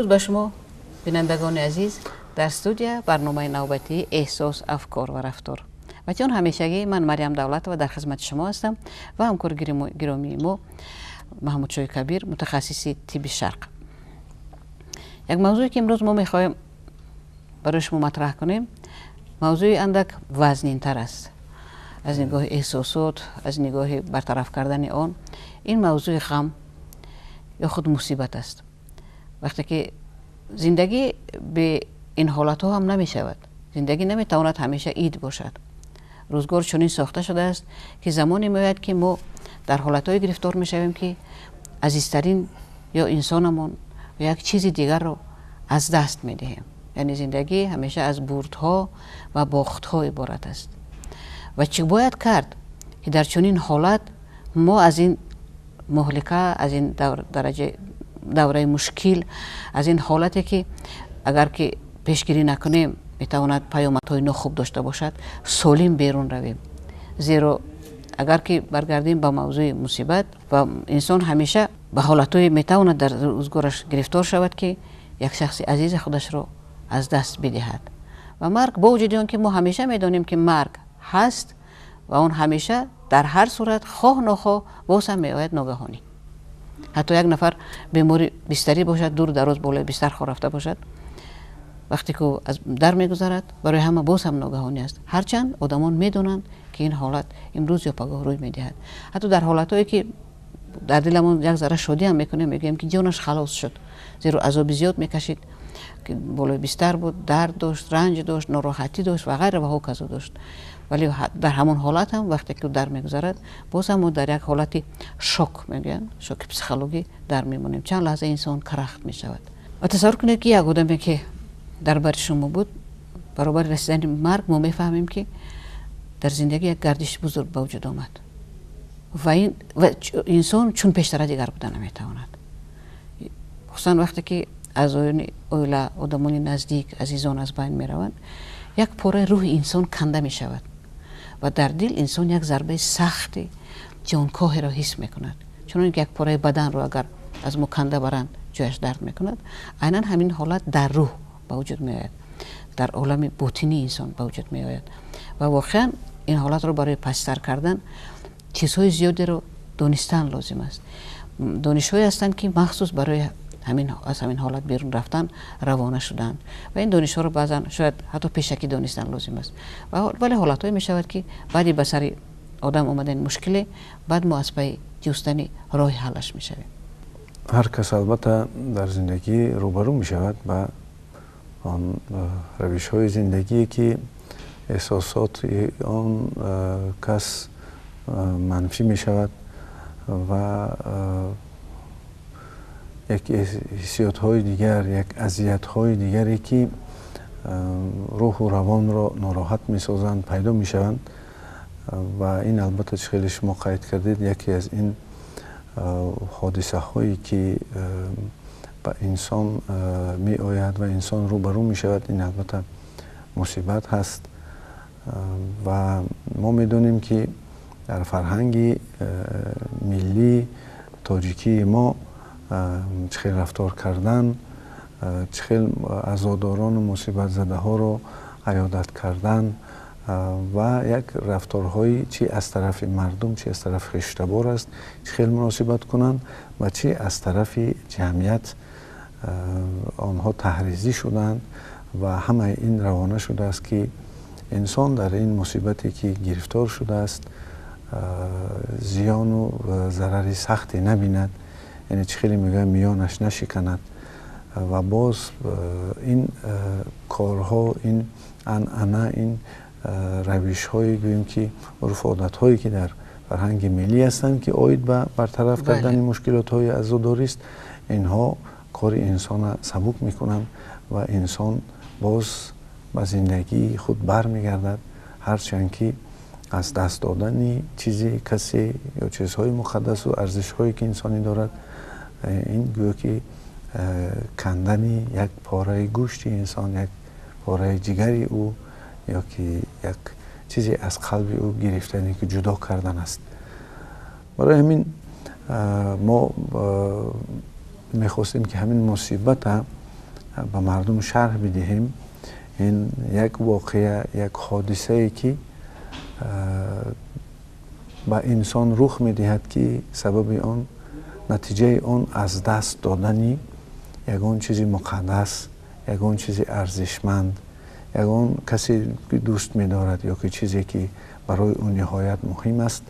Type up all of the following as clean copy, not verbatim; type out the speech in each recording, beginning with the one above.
امروز به شما بینندگان عزیز در استودیو برنامه نوبتی احساس، افکار و رفتار و چون همیشگی من مریم دولت و در خدمت شما هستم و همکار گرامی ما محمود شاه کبیر متخصص طب شرق. یک موضوعی که امروز ما میخوایم برای شما مطرح کنیم موضوع اندک وزنین تر است از نگاه احساسات، از نگاه برطرف کردن آن. این موضوع غم یا خود مصیبت است. وقتی که زندگی به این حالت ها هم نمی شود، زندگی نمی تواند همیشه عید باشد. روزگار چنین ساخته شده است که زمانی میآید که ما در حالت های گرفتار می شویم که عزیزترین یا انسانمون یا یک چیز دیگر رو از دست می دهیم. یعنی زندگی همیشه از بردها و باختها عبارت است. و چی باید کرد که در چنین حالت ما از این مهلکه، از این دوره مشکل، از این حالتی که اگر که پیشگیری نکنیم میتواند پیامدهای ناخوب داشته باشد، سالم بیرون رویم. زیرا اگر که برگردیم به موضوع مصیبت و انسان همیشه به حالتهای میتواند در روزگارش گرفتار شود که یک شخص عزیز خودش رو از دست بدهد. و مرگ با وجود آن که ما همیشه میدانیم که مرگ هست و اون همیشه در هر صورت خواه نخواه باز هم میآید ناگهانی. حتی یک نفر بیماری بستری باشد، دور دراز بالای بستر خو رفته باشد، وقتی که از در میگذرد برای همه باز هم ناگهانی است. هرچند آدمان میدونند که این حالت امروز یا پگاه روی میدهد. حتی در حالتایی که در دلمون یک ذره شادی هم میکنیم، میگیم که جانش خلاص شد، زیرا عذاب زیاد میکشید که بالای بستر بود، درد داشت، رنج داشت، ناراحتی داشت و غیره و هوکذا داشت. ولی در همون حالت هم وقتی که در میگذرد باز هم در یک حالتی شوک میگن، شوک پسیکولوژی در میمونیم. چند لحظه انسان کرخت میشود. و تصور کنید که یک آدمی که در بر شما بود، برابر رسیدن مرگ ما میفهمیم که در زندگی یک گردش بزرگ به وجود آمد و انسان چون پیشتر دیگر بودن نمیتواند. خصوصا وقتی که از اولا آدمان نزدیک، عزیزان از بین میروند، یک پاره روح انسان کنده می شود و در دل انسان یک ضربه سخت جانکاهی را حس می کند. چون یک پاره بدن رو اگر از ما کنده برند جایش درد می کند، عیناً همین حالت در روح به وجود می آید، در عالم باطنی انسان به وجود می آید. و واقعا این حالت رو برای پستر کردن چیزهای زیادی رو دانستن لازم است. دانش‌هایی هستند که مخصوص برای از همین حالت بیرون رفتن روانه شدن و این دانش‌ها رو بعضا شاید حتی پیشکی دانستن لازم است. ولی حالت‌هایی می شود که بعدی به سر آدم اومدن مشکلی، بعد ما از پی جستن راه حلش می شویم. هر کس البته در زندگی روبرو می شود با آن روش‌های زندگی که احساسات آن کس منفی می شود و یک حسیات های دیگر، یک اذیت های دیگری که روح و روان را ناراحت می سازند پیدا می شوند و این البته خیلی شما قید کردید یکی از این حادثه هایی که به انسان می آید و انسان روبرو می شود، این البته مصیبت هست. و ما می دونیم که در فرهنگ ملی تاجیکی ما چخیل رفتار کردن، چخیل عزاداران و مصیبت زده ها رو عیادت کردن و یک رفتارهایی چی از طرف مردم چی از طرف خیشتبار است چخیل مناسبت کنند و چی از طرف جمعیت آنها تحریزی شدند و همه این روانه شده است که انسان در این مصیبتی که گرفتار شده است زیان و ضرری سختی نبیند، یعنی چی خیلی میگه میانش نشکند و باز این کارها، این عنعنه، این روش هایی گوییم که عرف عادت هایی که در فرهنگ ملی هستند که آید به برطرف کردن مشکلات های عزاداری است، اینها کار انسان سبک میکنند و انسان باز به زندگی خود بر میگردد، هرچند که از دست دادن چیزی کسی یا چیزهای مقدس و ارزش هایی که انسانی دارد، این گویا که کندن یک پاره گوشت انسان، یک پاره جگری او یا که یک چیزی از قلب او گرفتنی که جدا کردن است. برای همین ما میخواستیم که همین مصیبت به مردم شرح بدهیم، این یک واقعه، یک حادثه ای که به انسان رخ میدهد که سبب آن، نتیجه آن از دست دادنی یگان چیزی مقدس، یگان چیزی ارزشمند، یگان کسی که دوست می‌دارد یا که چیزی که برای اون نهایت مهم است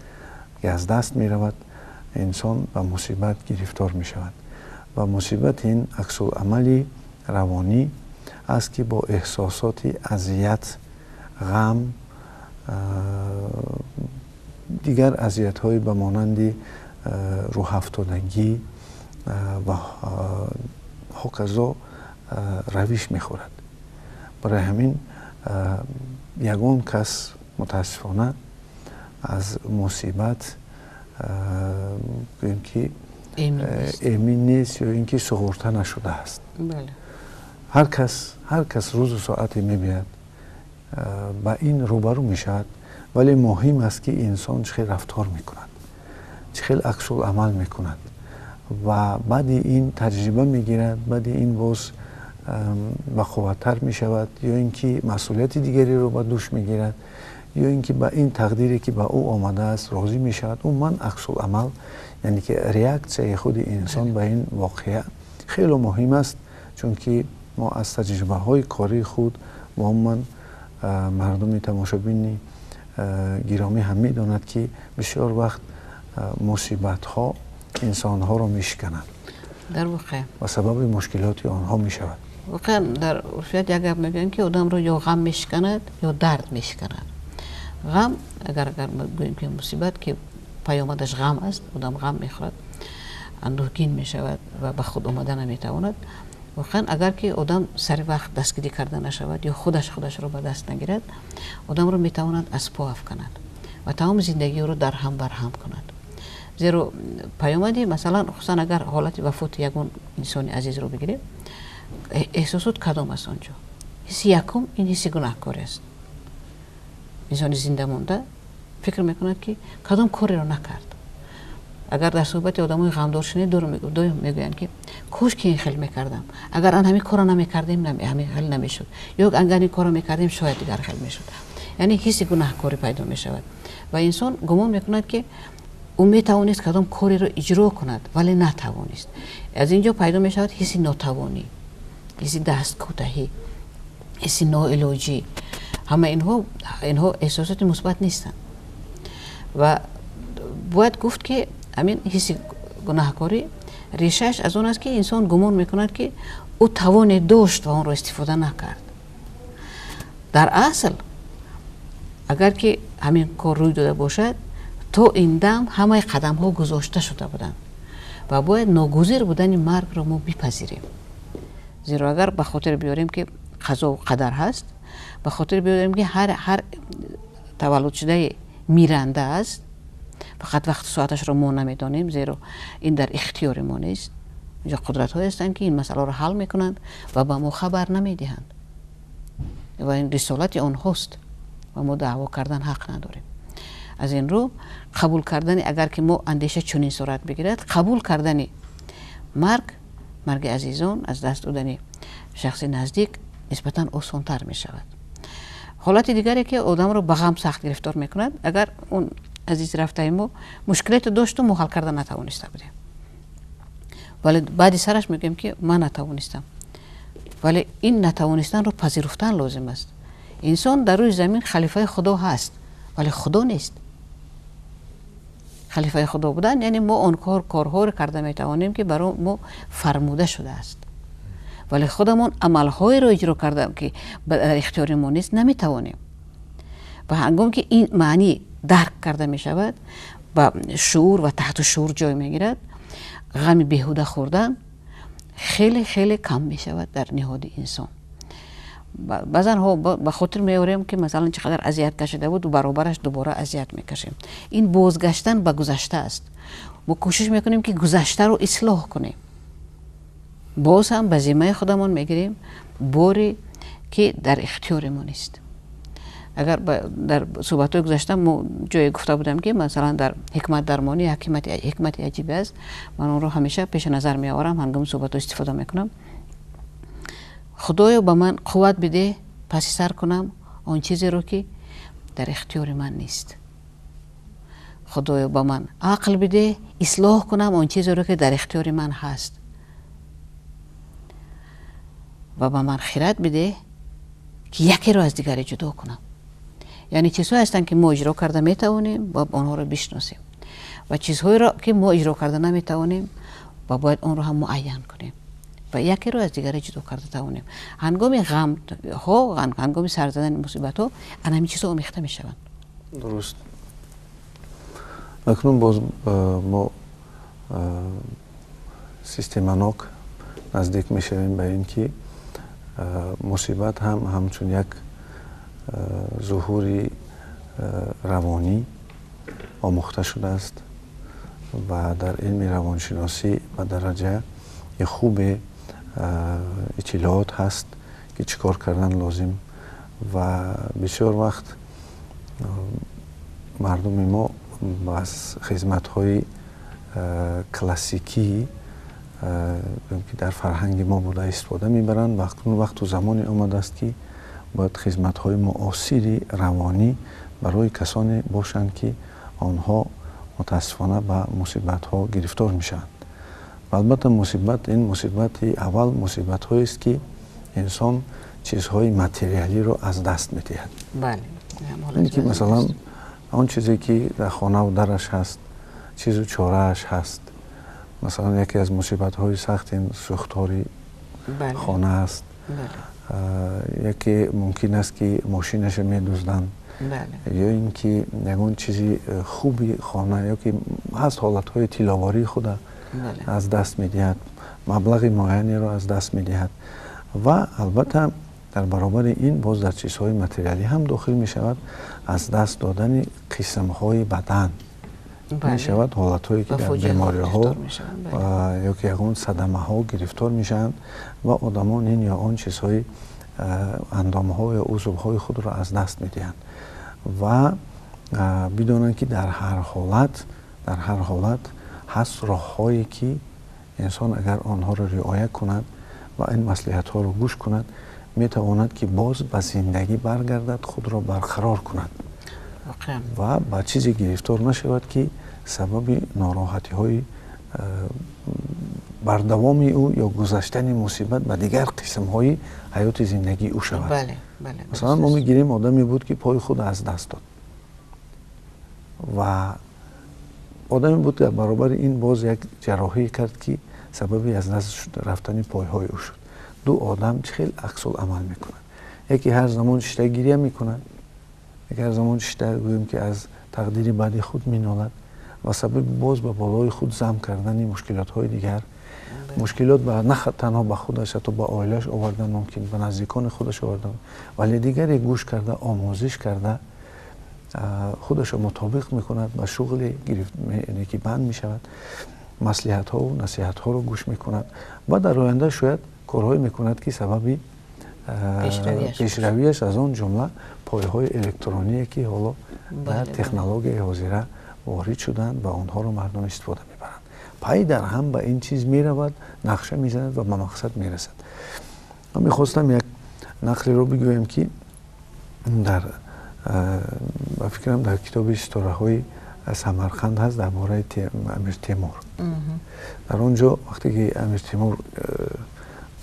که از دست می‌رود، انسان به مصیبت گرفتار می‌شود. و مصیبت این عکس العملی روانی است که با احساسات اذیت، غم، دیگر اذیت‌های به مانند روح افتادگی و هکذا رویش می‌خورد. برای همین یگان کس متاسفانه از مصیبت اینکه امین نیست یا اینکه سقوطه نشده است. بله. هر کس روز و ساعتی می‌بیاید با این روبرو میشود، ولی مهم است که انسان چه رفتار میکند، چه عکس العمل میکند و بعد این تجربه میگیرد، بعد این باز بقوتر میشود یا اینکه مسئولیت دیگری رو به دوش میگیرد یا اینکه با این تقدیری که به او آمده است راضی میشود. اون من عکس العمل، یعنی که ریاکسیون خود انسان به این واقعه خیلی مهم است، چون که ما از تجربه های کاری خود و من مردم تماشابین گرامی هم میداند که بسیار وقت مصیبت ها انسان ها رو میشکنند، در واقع و سبب مشکلات آنها میشود. واقعا در عرفیت یک گپ میگن که آدم رو یا غم میشکند یا درد میشکند. غم اگر بگوییم که مصیبت که پیامدش غم است، آدم غم میخورد، اندوهگین میشود و به خود آمدن نمیتواند. واقعا اگر که آدم سر وقت دستگیری کرده نشود یا خودش رو به دست نگیرد، آدم رو میتواند از پا افکند و تمام زندگی رو در هم بر هم کند. زیرا پیامدی مثلا خصوصا اگر حالت وفات یگان انسان عزیز رو بگیریم، احساسات کدام است آنجا؟ حس یکم این حس گناهکاری است. انسان زنده مونده فکر میکند که کدام کاری رو نکرد. اگر در صحبت آدمای غمدار شنید دو میگویند که کاش که این خیلی میکردم، اگر آن همین کارو نمیکردیم همین حل نمیشد، یا اگر این کارو میکردیم شاید دیگر حل میشد. یعنی حس گناهکاری پیدا میشود و انسان گمان میکند که او میتوانست کدام کاری رو اجرا کند ولی نتوانست. از اینجا پیدا میشود حس ناتوانی، حس دست کوتاهی، حس ناعلاجی. همه اینها احساسات مثبت نیستند و باید گفت که همین حس گناهکاری ریشش از اون است که انسان گمان میکند که او توان داشت و اون رو استفاده نکرد. در اصل اگر که همین کار روی داده باشد، تا این دم همه قدم ها گذاشته شده بودند و باید ناگزیر بودن مرگ رو ما بپذیریم. زیرا اگر به خاطر بیاریم که قضا و قدر هست، به خاطر بیاریم که هر تولد شده میرنده است، فقط وقت ساعتش رو ما نمیدانیم، زیرا این در اختیار ما نیست. اینجا قدرت های هستند که این مسئله رو حل میکنند و به ما خبر نمیدهند و این رسالت آنهاست و ما دعوا کردن حق نداریم. از این رو قبول کردن، اگر که ما اندیشه چنین صورت بگیرد، قبول کردن مرگ عزیزان، از دست دادن شخص نزدیک نسبتا آسان‌تر می شود. حالت دیگری که آدم رو به غم سخت گرفتار میکند، اگر اون عزیز رفته ما مشکلات داشت و حل کردن نتوانسته بودیم، ولی بعد سرش میگیم که من نتوانستم، ولی این نتوانستن رو پذیرفتن لازم است. انسان در روی زمین خلیفه خدا هست ولی خدا نیست. خلیفه خدا بودن یعنی ما اون کارها رو کرده میتوانیم که برای ما فرموده شده است، ولی خودمون عملهای رو اجرا کردم که در اختیار ما نیست نمیتوانیم. و هنگام که این معنی درک کرده می شود و شعور و تحت شعور جای می گیرد، غم بیهوده خوردن خیلی خیلی کم می شود در نهاد انسان. بعضا ها به خاطر میاریم که مثلا چقدر اذیت کشیده بود و برابرش دوباره اذیت میکشیم. این بازگشتن به گذشته است. ما کوشش میکنیم که گذشته رو اصلاح کنیم، باز هم به ذمه خودمون میگیریم باری که در اختیار ما نیست. اگر در صحبت‌های گذشته ما جای گفته بودم که مثلا در حکمت درمانی حکمت عجیبی است، من اون رو همیشه پیش نظر می آورم، هنگام صحبت استفاده میکنم. خدایا به من قوت بده پس سر کنم آن چیزی رو که در اختیار من نیست. خدایا به من عقل بده اصلاح کنم آن چیزی رو که در اختیار من هست و به من خرد بده که یکی رو از دیگری جدا کنم. یعنی چیزهایی هستند که ما اجرا کرده میتوانیم و آنها رو بشناسیم و چیزهایی را که ما اجرا کرده نمیتوانیم و باید آن رو هم معین کنیم و یکی رو از دیگری جدا کرده توانیم. هنگام غم ها، هنگام سر زدن مصیبت ها، همین چیزها آمیخته میشوند. درست. اکنون باز ما سیستمانوک نزدیک میشویم به این که مصیبت هم همچون یک ظهوری روانی آموخته شده است و در علم روانشناسی و درجه خوب اطلاعات هست که چیکار کردن لازم و بسیار وقت مردم ما از خدمت‌های کلاسیکی که در فرهنگ ما بوده استفاده میبرند وقت و زمانی آمده است که باید خدمت‌های معاصر روانی برای کسانی باشند که آنها متاسفانه به مصیبت‌ها گرفتار میشوند. البته این مصیبت اول مصیبت هایی است که انسان چیزهای متریالی رو از دست می‌دهد. بله. این که مثلا آن چیزی که در خانه و درش هست، چیز و چاره‌اش هست. مثلا یکی از مصیبت های سخت این سوختاری خانه است. یکی ممکن است که ماشینش می‌دزدند. یا اینکه یگان چیزی خوبی خانه یا که هست حالت‌های تلاواری خود از دست می‌دهد، مبلغ معینی را از دست می‌دهد و البته در برابر این باز در چیزهای متریالی هم داخل می‌شود از دست دادن قسم‌های بدن می‌شود، حالت‌هایی که در بیماری‌ها یا که یگان صدمه‌ها گرفتار می‌شوند و آدمان این یا آن چیزهای اندام‌ها یا عضوهای خود را از دست می‌دهند و بدانند که در هر حالت هست راه‌هایی که انسان اگر آنها را رعایت کند و این مصلحت‌ها را گوش کند می‌تواند که باز به زندگی برگردد، خود را برقرار کند و به چیزی گرفتار نشود که سبب ناراحتی‌های بر دوام او یا گذشتن مصیبت به دیگر قسم‌های حیات زندگی او شود. بله. مثلا ما می‌گیریم آدمی بود که پای خود از دست داد و آدمی بود که برابر این باز یک جراحی کرد که سببی از دست رفتن پایهای او شد. دو آدم خیلی عکس العمل میکنن. یکی هر زمان شته گریه میکنه، یکی هر زمان شته گوییم که از تقدیر بعدی خود مینالد و سبب باز به بالای خود ضم کردن مشکلات های دیگر مشکلات به نه تنها به خودش حتی به عائله‌اش آوردن، ممکن به نزدیکان خودش آوردن، ولی دیگری گوش کرده، آموزش کرده خودش رو مطابق میکند و شغل یعنی که بند میشود، مصلحت ها و نصیحت ها رو گوش میکند و در آینده شاید کارهایی میکند که سببی پیشرویش از آن جمله پایه‌های الکترونیکی که حالا در تکنولوژی حاضره وارد شدن و آنها رو مردم استفاده میبرند. پای در هم به این چیز میرود، نقشه میزند و به مقصد میرسد. من میخواستم یک نقلی رو بگویم که در فکرم در کتاب استاره‌های سمرقند هست درباره امیر تیمور. در اونجا وقتی که امیر تیمور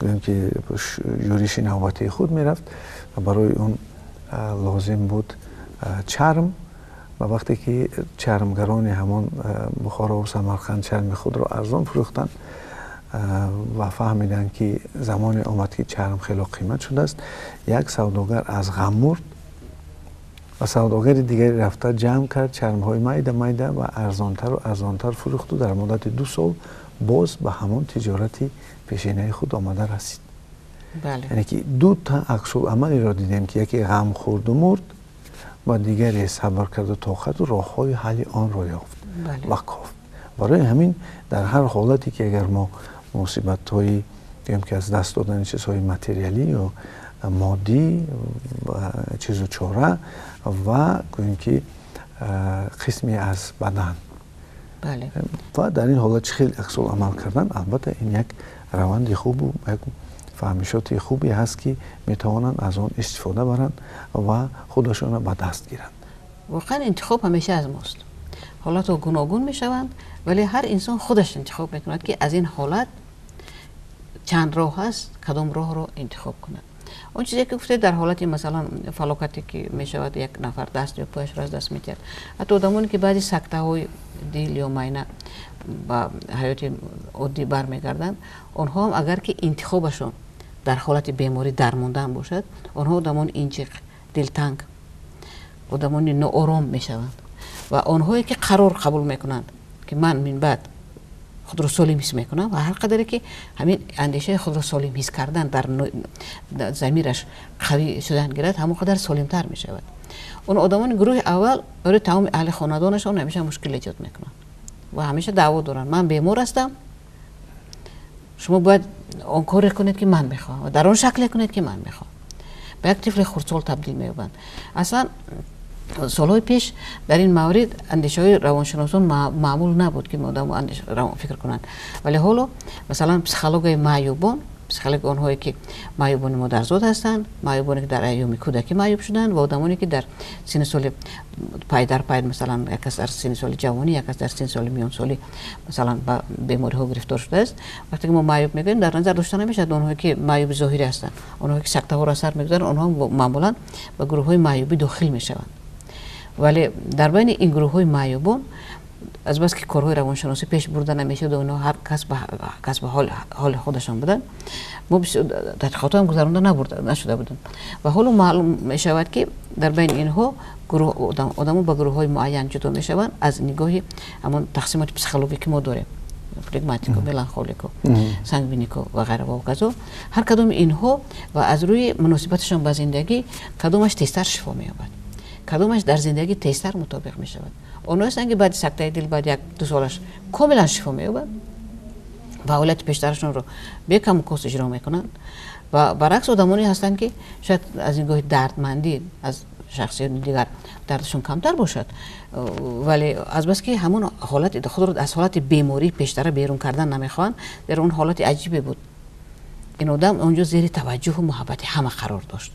گویم که یوریش نوبتی خود میرفت و برای اون لازم بود چرم و وقتی که چرمگران همان بخارا و سمرقند چرم خود را ارزان فروختند و فهمیدن که زمان آمد که چرم خیلی قیمت شده است، یک سوداگر از غم مرد و سوداگر دیگری رفته جمع کرد چرم‌های میده و ارزانتر فروخت و در مدت 2 سال باز به همان تجارتی پیشینه خود آمده رسید. یعنی که دو تا عکس العملی را دیدیم که یکی غم خورد و مرد و دیگری صبر کرد و طاقت و راه‌های حل آن را یافت و کافت. برای همین در هر حالتی که اگر ما مصیبت‌هایی دیدیم که از دست دادن چیزهای متریالی یا مادی و چیز و چاره و گوییم که قسمی از بدن و در این حالت خیلی عکس العمل کردن، البته این یک روند خوب و یک فهمیشات خوبی هست که میتوانند از آن استفاده برند و خودشان را به دست گیرند. واقعا انتخاب همیشه از ماست. حالات گوناگون میشوند ولی هر انسان خودش انتخاب میکند که از این حالت چند راه هست کدام راه رو انتخاب کند. اون چیزی که گفته در حالت مثلا فلاکتی که میشود یک نفر دست یا پایش را از دست میکرد، حتی آدمانی که بعضی سکته های دل یا معینه با حیات عادی برمیگردند، آنها هم اگر که انتخابشون در حالت بیماری درماندن باشد، آنها آدمان اینچه دلتنگ آدمان ناآرام میشوند و آنهایی که قرار قبول میکنند که من بعد خود را سالم حس میکنم و هر قدری که همین اندیشه خود را سالم حس کردن در ضمیرش قوی شدن گیرد، همون قدر سالمتر میشود. اون آدمان گروه اول برای تمام اهل خانوادانشون همیشه مشکل ایجاد میکنن و همیشه دعوا دارن. من بیمار هستم، شما باید آن کار کنید که من میخوام و در آن شکل کنید که من میخوام. به یک طفل خردسال تبدیل میشوند. اصلا سالهای پیش در این مورد اندیشه های روانشناسان معمول نبود که مردم روان فکر کنند، ولی حالا مثلا پسیکولوژی معیوبان، پسیکولوژ آنهایی که معیوبان مادرزاد هستند، معیوبانی که در ایام کودکی معیوب شدند و آدمانی که در سن سال پای در پای مثلا یک کس در سن سال جوانی، یک کس در سن سال میان سالی مثلا با بیماری ها گرفتار شده است. وقتی که ما معیوب میگیم در نظر داشته نمیشه آنهایی که معیوب ظاهری هستند، آنهایی که سکته ها را اثر میگذارند، آنها معمولا به گروه های معیوبی داخل میشوند. ولی در بین این گروه های معیوبان از بس که کارهای روانشناسی پیش برده نمیشه و اونها هر کس به حال خودشان بودن، ما تحقیقات هم گذرانده نشده بودن و حالا معلوم می شود که در بین اینها گروه آدم‌ها با گروه های معین جدا می شوند از نگاه همون تقسیمات پسیکولوژی که ما داریم، فلگماتیکو، ملانخولیکو، سانگوینیکو و غیره و کذا. هر کدام اینها و از روی مناسبتشان با زندگی کدامش تیزتر شفا می‌یابد، کدامش در زندگی تیزتر مطابق می شود. اونها هستند که بعد سکته دل بعد یک دو سالش کاملا شفا می‌یابد و حالت پیشترشون رو به کم و کاست اجرا میکنند و برعکس آدمانی هستند که شاید از این گاه دردمندی از شخصیت دیگر دردشون کمتر باشد ولی از بس که همون حالت خود رو از حالت بیماری پیشتر بیرون کردن نمیخوان، در اون حالت عجیبی بود. این آدم اونجا زیر توجه و محبت همه قرار داشت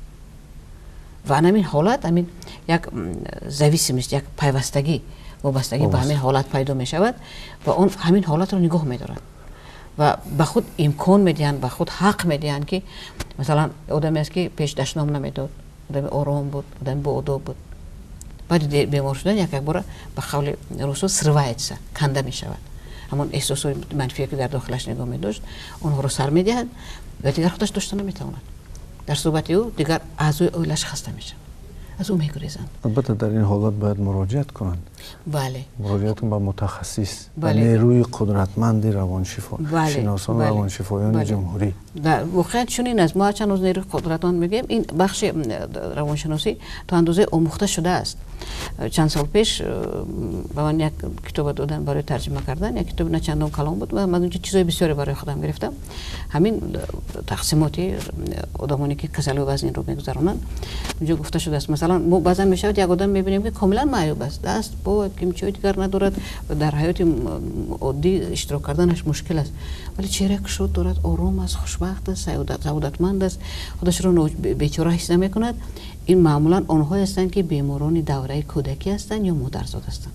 و همین حالت همین یک زویسم است، یک پیوستگی وابستگی به همین حالت پیدا می شود و اون همین حالت رو نگاه می دارن و به خود امکان میدین، به خود حق میدین که مثلا آدمی است که پیش دشنام نمیداد، آدم آرام بود، آدم با آداب بود، بعد بیمار شدن یک بار به قول روسو سروایتس کنده می شود. همون احساسات منفی که در داخلش نگاه می داشت اونها رو سر میدهد و دیگر خودش داشته نمیتواند. در صحبت او دیگر اعضای اویلش خسته میشن، از او میگریزند. البته در این حالت باید مراجعت کنند. بله. مراجعت کنند به متخصص، بله. نیروی قدرتمند روانشفا، بله. شناسان بله. روانشفایان بله. جمهوری. در واقع چون این از ما چند از نیروی قدرتمند میگیم، این بخش روانشناسی تا اندازه آموخته شده است. چند سال پیش به من یک کتاب دادن برای ترجمه کردن، یک کتاب نه چندان کلام بود و من اونجا چیزای بسیاری برای خودم گرفتم. همین تقسیماتی آدمانی که کسل وزن رو میگذرونن اونجا گفته شده است. مثلا ما بعضا میشود یک آدم میبینیم که کاملا معیوب است، دست پا کیمچوی دیگر ندارد و در حیات عادی اشتراک کردنش مشکل است، ولی چهره کشود دارد، آرام است، خوشبخت است، سعادتمند است، خودش رو بیچاره حس نمیکند. این معمولا آنها هستند که بیماران دوره کودکی هستند یا مادرزاد هستند.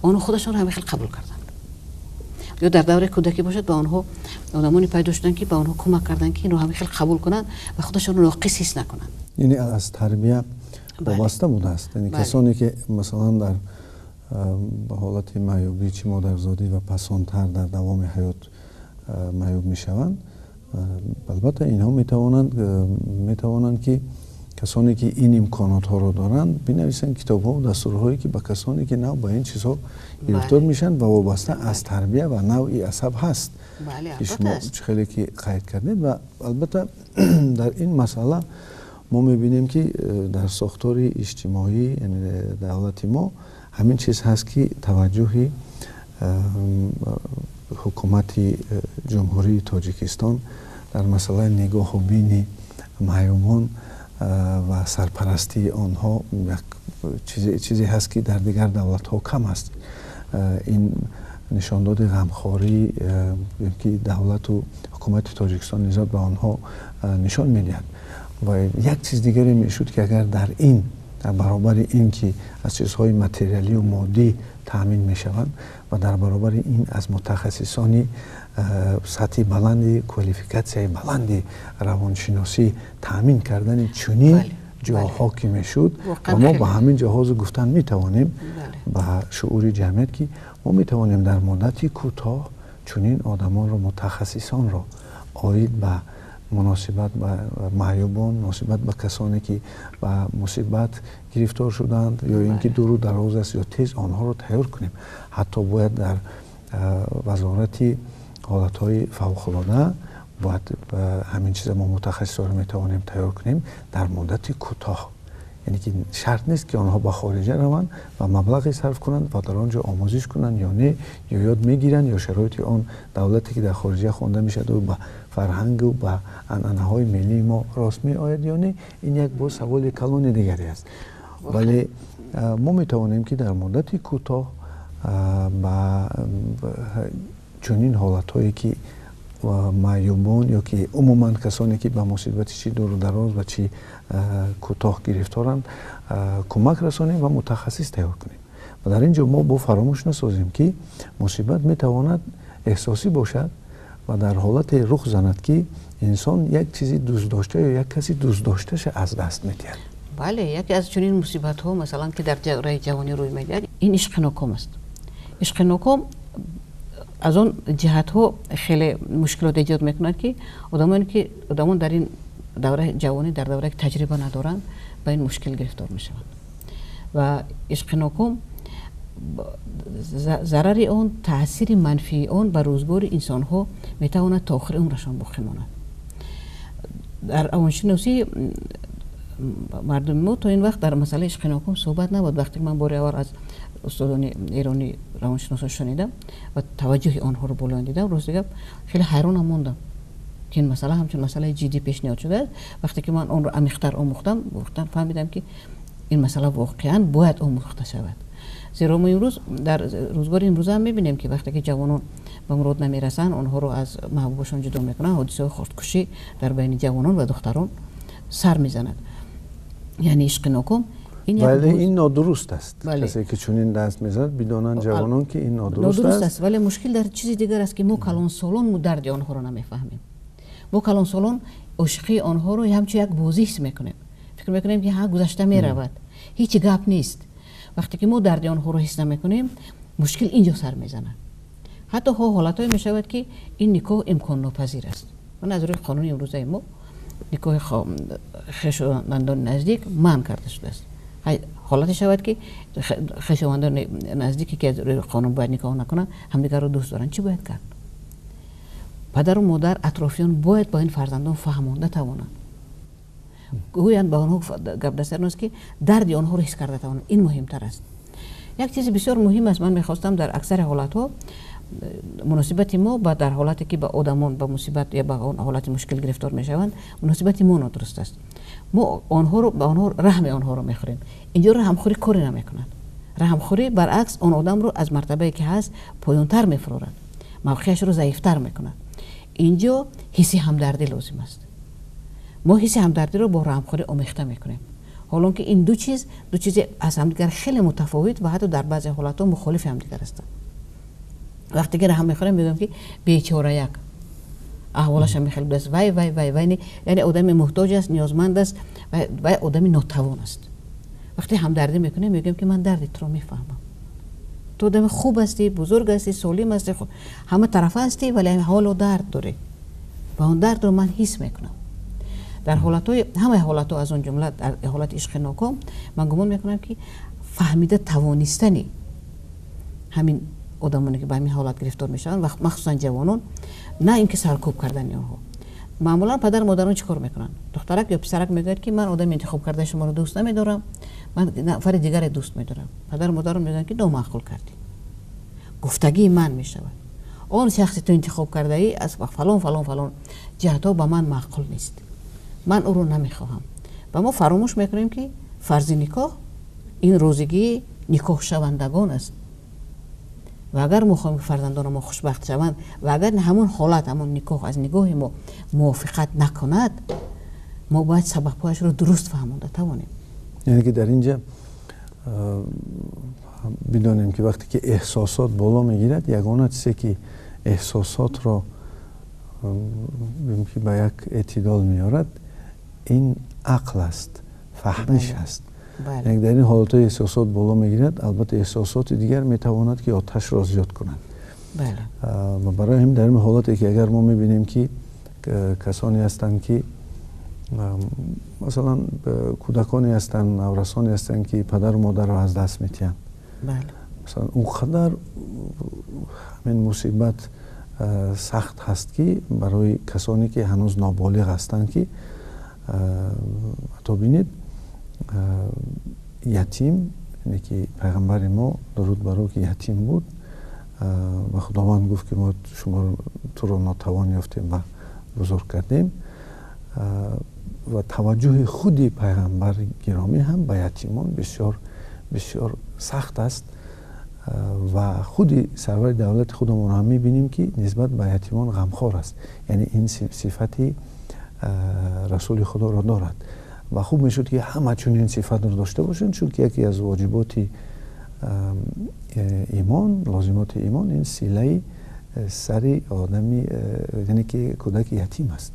آنها خودشون رو همه خیلی قبول کردند یا در دوره کودکی باشد به آنها آدمانی پیدا شدن که به آنها کمک کردن که این رو همه خیلی قبول کنند و خودشون رو ناقص حس نکنند. یعنی از تربیت وابسته بوده است. یعنی کسانی که مثلا در حالت معیوبی چه مادرزادی و پسانتر در دوام حیات معیوب میشوند، البته اینها میتوانند که کسانی که این امکانات ها رو دارند بنویسند کتاب ها و دستورهایی که به کسانی که نوع با این چیزها گرفتار میشن و وابسته از تربیه و نوعی عصب هست که شما خیلی که قید کردید. و البته در این مسئله ما میبینیم که در ساختار اجتماعی یعنی دولت ما همین چیز هست که توجه حکومت جمهوری تاجیکستان در مسئله نگاه و بین معیوبان و سرپرستی آنها چیزی هست که در دیگر دولت ها کم است. این نشانداد غمخواری که دولت و حکومت تاجیکستان نسبت به آنها نشان میدهد و یک چیز دیگری میشد که اگر در این در برابر این که از چیزهای متریالی و مادی تامین میشوند و در برابر این از متخصصانی سطح بلندی کوالیفیکاسیون بلندی روانشناسی تامین کردن چنین جاها که میشد و ما با همین جهاز گفتن میتوانیم به شعور جمعیت که ما میتوانیم در مدتی کوتاه چنین آدمان رو متخصصان رو آید به مناسبت به معیوبان، مناسبت به کسانی که به مصیبت گرفتار شدند یا اینکه دور و دراز است یا تیز آنها رو تیار کنیم. حتی باید در وزارت حالتهای فوق‌العاده باید همین چیز ما متخصصان رو میتوانیم تیار کنیم در مدت کوتاه. یعنی که شرط نیست که آنها به خارجه روند و مبلغی صرف کنند و در آنجا آموزش کنند یا نه، یا یاد میگیرند یا شرایط آن دولتی که در خارجه خوانده میشد و به فرهنگ و به عنعنه‌های ملی ما راست می آید یا نه. این یک باز سوال کلان دیگری است. ولی ما میتوانیم که در مدت کوتاه با چنین حالت‌هایی که معیوبان یا که عموما کسانی که به مصیبت چی دور و دراز و چی کوتاه گرفتارند کمک رسانیم و متخصص تیار کنیم. و در اینجا ما با فراموش نسازیم که مصیبت میتواند احساسی باشد و در حالت رخ زند که انسان یک چیزی دوست داشته یا یک کسی دوست داشتهش از دست میدهد. بله، یکی از چنین مصیبت ها مثلا که در دوره جوانی روی میدهد این عشق ناکام است. عشق ناکام از اون جهت ها خیلی مشکلات ایجاد میکنند که آدمان در این دوره جوانی در دوره که تجربه ندارند به این مشکل گرفتار میشوند و عشق ناکام ضرر اون تاثیر منفی اون بر روزگار انسان ها میتواند تا آخر عمرشان باقی ماند. در روانشناسی مردم ما تا این وقت در مسئله عشق ناکام صحبت نبود. وقتی من بار اول از استادان ایرانی روانشناسا شنیدم و توجه آنها رو بلند دیدم، روز دیگه خیلی حیران موندم که این مسئله همچون مسئله جدی پیشنهاد شده است. وقتی که من اون رو عمیق‌تر آموختم فهمیدم که این مسئله واقعا باید آموخته شود. زیرا ما امروز در روزگار امروز هم میبینیم که وقتی که جوانان به مراد نمیرسن آنها رو از محبوبشان جدا میکنن، حادثه خودکشی در بین جوانان و دختران سر میزند. یعنی عشق ناکام ولی این نادرست است. کسی که چنین دست میزد بدانند جوانان که این نادرست است. ولی مشکل در چیزی دیگر است که ما کلان سالان ما درد آنها رو نمیفهمیم. ما کلان سالان عشقی آنها رو همچون یک بازی حس میکنیم. فکر میکنیم که ها گذشته میرود، هیچ گپ نیست. وقتی که ما درد آنها رو حس نمیکنیم مشکل اینجا سر میزنه. حتی حالتایی میشود که این نکاح امکان ناپذیر است. من از روی قانون امروزه ما نکاح خویشاوندان نزدیک منع کرده شده است. حالتی شود که خویشاوندان نزدیکی که از روی قانون باید نکاح نکنند همدیگر رو دوست دارن، چی باید کرد؟ پدر و مادر اطرافیان باید با این فرزندان فهمانده توانند. گویند با آنها گپ دستر است که درد آنها رو حس کرده توانند. این مهمتر است. یک چیز بسیار مهم است. من میخواستم در اکثر حالتها مناسبت ما با در حالتی که با آدمان با مصیبت یا با حالت مشکل گرفتار میشوند مناسبت ما نادرست است. ما آنها رو به آنها رحم آنها رو میخوریم. اینجا رحمخوری کاری نمیکنند. رحمخوری برعکس آن آدم رو از مرتبه‌ای که هست پایانتر میفرارد، موقعش رو ضعیفتر میکند. اینجا حس همدردی لازم است. ما حس همدردی رو با رحمخوری آمیخته میکنیم، حالا که این دو چیز از همدیگر خیلی متفاوت و حتی در بعضی حالت‌ها مخالف همدیگر هستند. وقتی که رحم میخورم میگم که بیچاره یک احوالش هم خیلی بس وای یعنی آدم محتاج است، نیازمند است و آدم ناتوان است. وقتی همدردی میکنه میگم که من دردت رو میفهمم، تو آدم خوب هستی، بزرگ هستی، سالم هستی، همه طرفه هستی، ولی حال و درد داری و اون درد رو من حس میکنم. در حالت‌های همه حالت‌ها از اون جمله در حالت عشق ناکام من گمان میکنم که فهمیده توانستنی همین آدمانی که به همین حالت گرفتار میشن و مخصوصا جوانان، نه اینکه سرکوب کردن آنها. معمولا پدر مادران چیکار میکنن؟ دخترک یا پسرک میگه که من آدم انتخاب کرده شما رو دوست نمیدارم، من نفر دیگر دوست میدارم. پدر مادران میگن که نامعقول کردی، گفتگی من میشود، اون شخصی تو انتخاب کرده ای از فلان جهت‌ها با من معقول نیست، من او رو نمیخواهم. و ما فراموش میکنیم که فرض نکاح این روزگی نکاح شوندگان است. و اگر میخوایم که فرزندان ما خوشبخت شوند و اگر همون حالت همون نکاح از نگاه ما موافقت نکند، ما باید سببهایش رو درست فهمونده توانیم. یعنی که در اینجا بدانیم که وقتی که احساسات بالا میگیرد، یگانه چیزی که احساسات را به یک اعتدال میارد این عقل است، فهمش است. یعنی در این حالت احساسات بالا میگیرد، البته احساسات دیگر میتواند که آتش را زیاد کنند. و برای همین در این حالتی که اگر ما میبینیم که کسانی هستند که مثلا کودکانی هستند، نورسانی هستند که پدر و مادر را از دست میتیند، مثلا اونقدر همین مصیبت سخت هست که برای کسانی که هنوز نابالغ هستند که حتی بینید یتیم، یعنی که پیغمبر ما درود بر او که یتیم بود و خداوند گفت که ما تو رو ناتوان یافتیم و بزرگ کردیم و توجه خودی پیغمبر گرامی هم به یتیمان بسیار بسیار سخت است و خودی سرور دولت خودمون هم میبینیم که نسبت به یتیمان غمخوار است. یعنی این صفتی رسول خدا را دارد و خوب میشد که همه چون این صفت رو داشته باشند، چون که یکی از واجبات ایمان، لازمات ایمان، این سیله سر آدمی، یعنی که کودک یتیم است.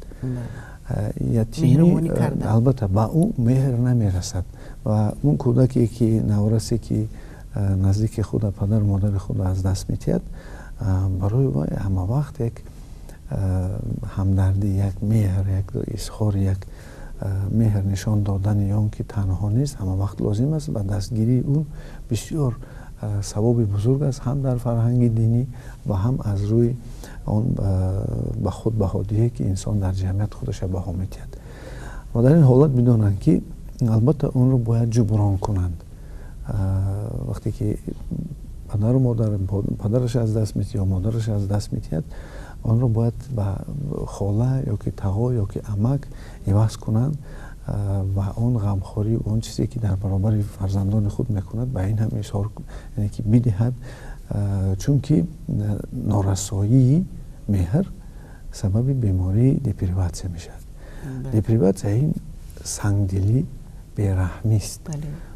یتیمی البته با او مهر نمیرسد و اون کودکی که نورسی که نزدیک خود پدر مادر خود از دست میتید، برای او همه وقت یک همدردی، یک مهر، یک اظهار، یک مهر نشان دادن یا اون که تنها نیست همه وقت لازم است و دستگیری اون بسیار ثواب بزرگ است، هم در فرهنگ دینی و هم از روی اون به خود بهادیه که انسان در جمعیت خودش بها میتید. و در این حالت بدانند که البته اون رو باید جبران کنند. وقتی که پدر و مادر، پدرش از دست میتید یا مادرش از دست میتید، آن رو باید به خاله یا که تقا یا که عمک عوض کنند و اون غمخواری و اون چیزی که در برابر فرزندان خود میکند به این هم اظهار، یعنی که بدهد، چون که نارسایی مهر سبب بیماری دپریواسیون میشد. دپریواسیون این سنگدلی، بیرحمی است.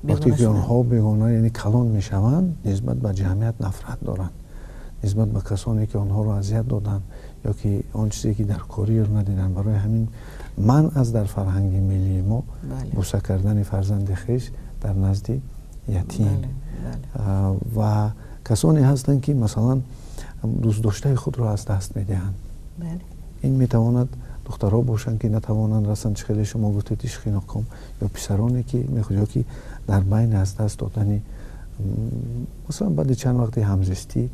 وقتی که آنها بیگانه یعنی کلان میشوند، نسبت به جمعیت نفرت دارند، نسبت به کسانی که آنها را اذیت دادند یا که آن چیزی که در کاری رو ندیدن. برای همین من از در فرهنگ ملی ما بوسه کردن فرزند خویش در نزد یتیم و کسانی هستند که مثلا دوست داشته خود را از دست میدهند. این میتواند دخترها باشند که نتوانند رسند خیلی شما گفتید شخیناکم، یا پسرانی که میخواد که در بین از دست دادن مثلا بعد چند وقتی همزیستی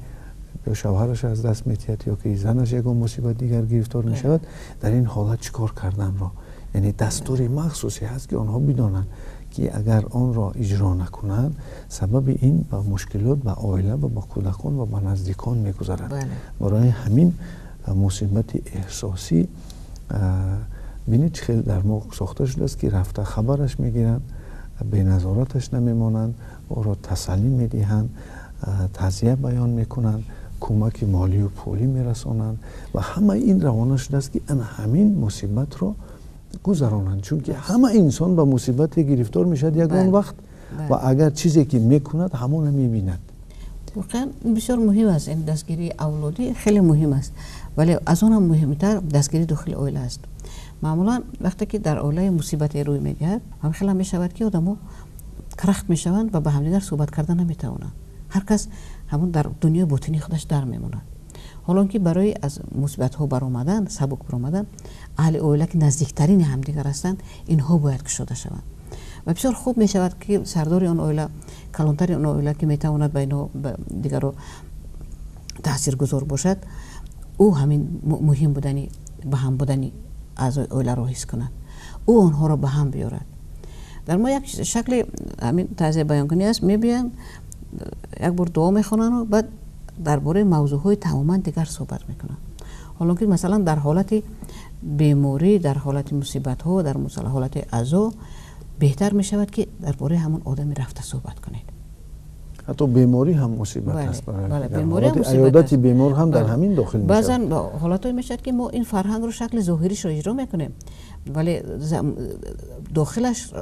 یا شوهرش از دست میتید یا که زنش یکم مصیبت دیگر گرفتار میشود، در این حالت چیکار کردن را، یعنی دستور مخصوصی هست که آنها بدانند که اگر آن را اجرا نکنند سبب این با مشکلات با عائله و با کودکان و با نزدیکان میگذرد. برای همین مصیبت احساسی بینید خیلی در ما ساخته شده است که رفته خبرش میگیرند، به نظارتش نمیمانند، او را تسلی میدهند، تعزیه بیان میکنند، کمک مالی و پولی میرسانند و همه این روانه شده است که همین مصیبت را گذرانند، چون که همه انسان با مصیبت گرفتار میشد یگان وقت و اگر چیزی که میکند همون میبیند. واقعا بسیار مهم است این دستگیری اولادی، خیلی مهم است، ولی از اون هم مهمتر دستگیری داخل عائله است. معمولا وقتی که در عائله مصیبت روی میدهد هم خیلی میشود که آدمو کرخت میشوند و با همدیگر صحبت کردن نمیتوانند، هر کس همون در دنیای باطنی خودش در میموند. حالا که برای از مصیبت ها برآمدن، سبک برآمدن، اهل عائله که نزدیکترین همدیگر هستند اینها باید گشوده شوند و بسیار خوب می شود که سردار آن عائله، کلانتر آن عائله که میتواند به اینها دیگر رو تاثیرگذار باشد، او همین مهم بودنی به هم بودنی اعضای عائله را حس کند، او آنها را به هم بیارد. در ما یک شکل همین تعزیه بیان کنی است، میبینن یک بار دعا میخونن و بعد درباره موضوعهای تماما دیگر صحبت میکنن. حالا که مثلا در حالت بیماری، در حالت مصیبت ها، در مثلا حالت عزا، بهتر میشود که درباره همون آدمی رفته صحبت کنید. حتی بیماری هم مصیبت است برای بیماری هم مصیبت عیادت بیمار هم در همین داخل میشه. بعضن حالاتایی میشه که ما این فرهنگ رو شکل ظاهریش رو اجرا میکنیم ولی داخلش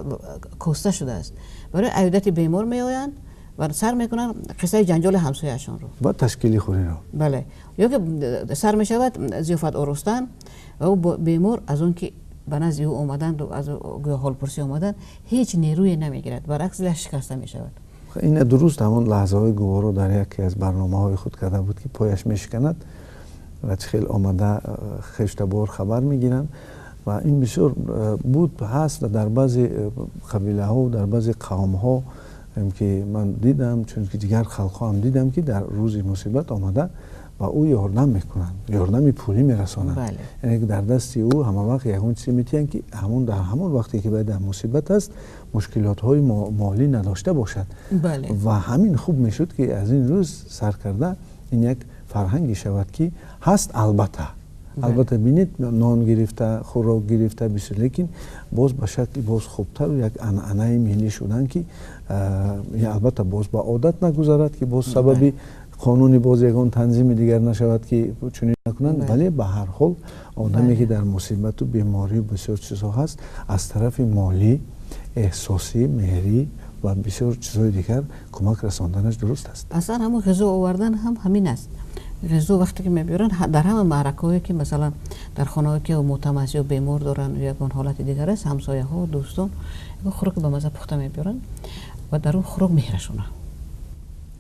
کاسته شده است. برای عیادت بیمار میآیند و سر میکنن قصه جنجال همسایه‌شان رو با تشکیلی خوری رو. بله، یا که سر میشود ضیافت آرستن و او بیمار از اون که به نزد او آمدند و از حال پرسی آمدند هیچ نیروی نمیگیرد، برعکس دلش شکسته میشود. این درست همون لحظه های گوارو در یکی از برنامه های خود کرده بود که پایش میشکند و چه خیلی آمده خشتبار خبر میگیرن و این بسیار بود هست در بعضی قبیله ها و در بعضی قوم ها که من دیدم، چون که دیگر خلق ها هم دیدم که در روز مصیبت آمده و او یاردم میکنن، یاردم پولی میرسانن. یعنی در دست او همه وقت یکون چیزی میتین که در همون وقتی که باید در مصیبت است مشکلات های مالی نداشته باشد. و همین خوب میشد که از این روز سر کرده این یک فرهنگی شود که هست. البته بینید نان گرفته، خوراک گرفته بسه، لیکن باز به شکل باز خوبتر و یک عنعنه ملی شدن که البته باز با عادت نگذارد که باز سببی قانونی باز یکان تنظیم دیگر نشود که چنین نکنند. ولی به هر حال آدمی که در مصیبت و بیماری و بسیار چیزها هست از طرف مالی، احساسی، مهری و بسیار چیزهای دیگر کمک رساندنش درست است. اصلا همون غذا آوردن هم همین است. غذا وقتی که میبرن در همه معرکه‌ای که مثلا در خانه‌ای که متمسی و بیمار دارن یا یکون حالت دیگر است، همسایه ها و دوستان خوراک به مزه پخته میبرن و در اون خوراک مهرشونه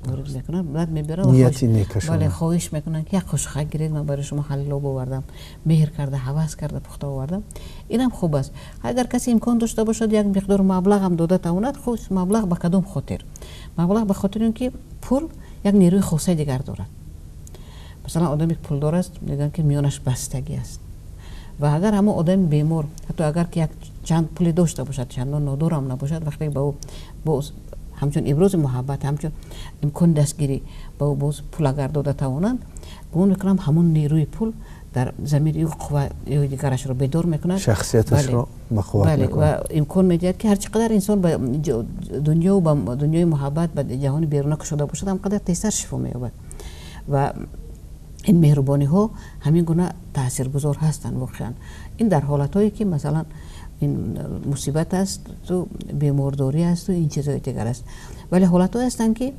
وارد میکنن، بعد میبرن ولی خواهش میکنن که یک قاشق گیرید من برای شما حلال آوردم، مهر کرده، هوس کرده پخته آوردم. اینم خوب است. اگر کسی امکان داشته باشد یک مقدار مبلغ هم داده تواند، خود مبلغ به کدام خاطر؟ مبلغ به خاطر اینکه پول یک نیروی خاصه دیگر دارد. مثلا آدمی که پولدار است میگن که میانش بستگی است و اگر همه آدم بیمار حتی اگر که یک چند پولی داشته باشد چندان نادار هم نباشد، وقتی به او باز همچون ابراز محبت، همچون امکان دستگیری با او باز پول اگر داده توانند، گمان میکنم همون نیروی پول در ضمیر او قوه دیگرش رو بیدار میکنند، شخصیتش رو مقوت میکنند و امکان میدهد که هر چقدر انسان به دنیا و به دنیای محبت به جهان بیرون شده باشد همقدر تیزتر شفا مییابد. و این مهربانی ها همین گونه تاثیرگذار هستند واقعا. این در حالت هایی که مثلا این مصیبت است و بیمارداری است و این چیزهای دیگر است، ولی حالت هایی هستند که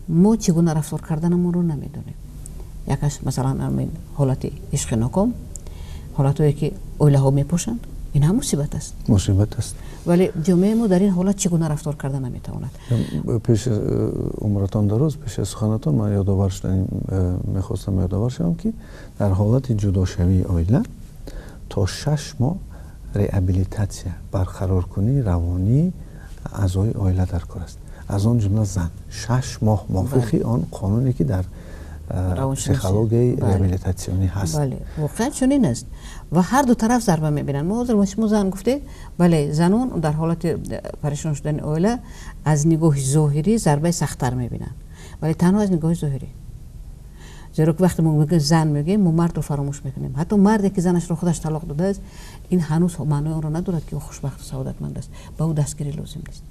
ما چگونه رفتار کردنمون رو نمیدونیم. یکش مثلا همین حالت عشق ناکام، حالت هایی که اوله ها میپوشند، این هم مصیبت است. مصیبت است. ولی جامعه ما در این حالت چگونه رفتار کردن نمیتواند. پیش عمرتان دراز، پیش از سخنتان من یادآور شدم، میخواستم یادآور شدم که در حالت جداشوی عائله تا 6 ماه ریابیلیتاسیا برقرار کنی روانی اعضای عائله در کار است. از آن جمله زن 6 ماه موافقی آن قانونی که در پسیکولوژی ریابیلیتاسیونی هست. بله واقعا چنین است و هر دو طرف ضربه میبینن. ما شما زن گفته بله، زنان در حالت پریشان شدن عائله از نگاه ظاهری ضربه سخت‌تر میبینن، ولی تنها از نگاه ظاهری. زیرا که وقتی ما میگیم زن میگیم ما مرد رو فراموش میکنیم. حتی مردی که زنش رو خودش طلاق داده است این هنوز معنای اون رو ندارد که او خوشبخت و سعادتمند است. با او دستگیری لازم نیست،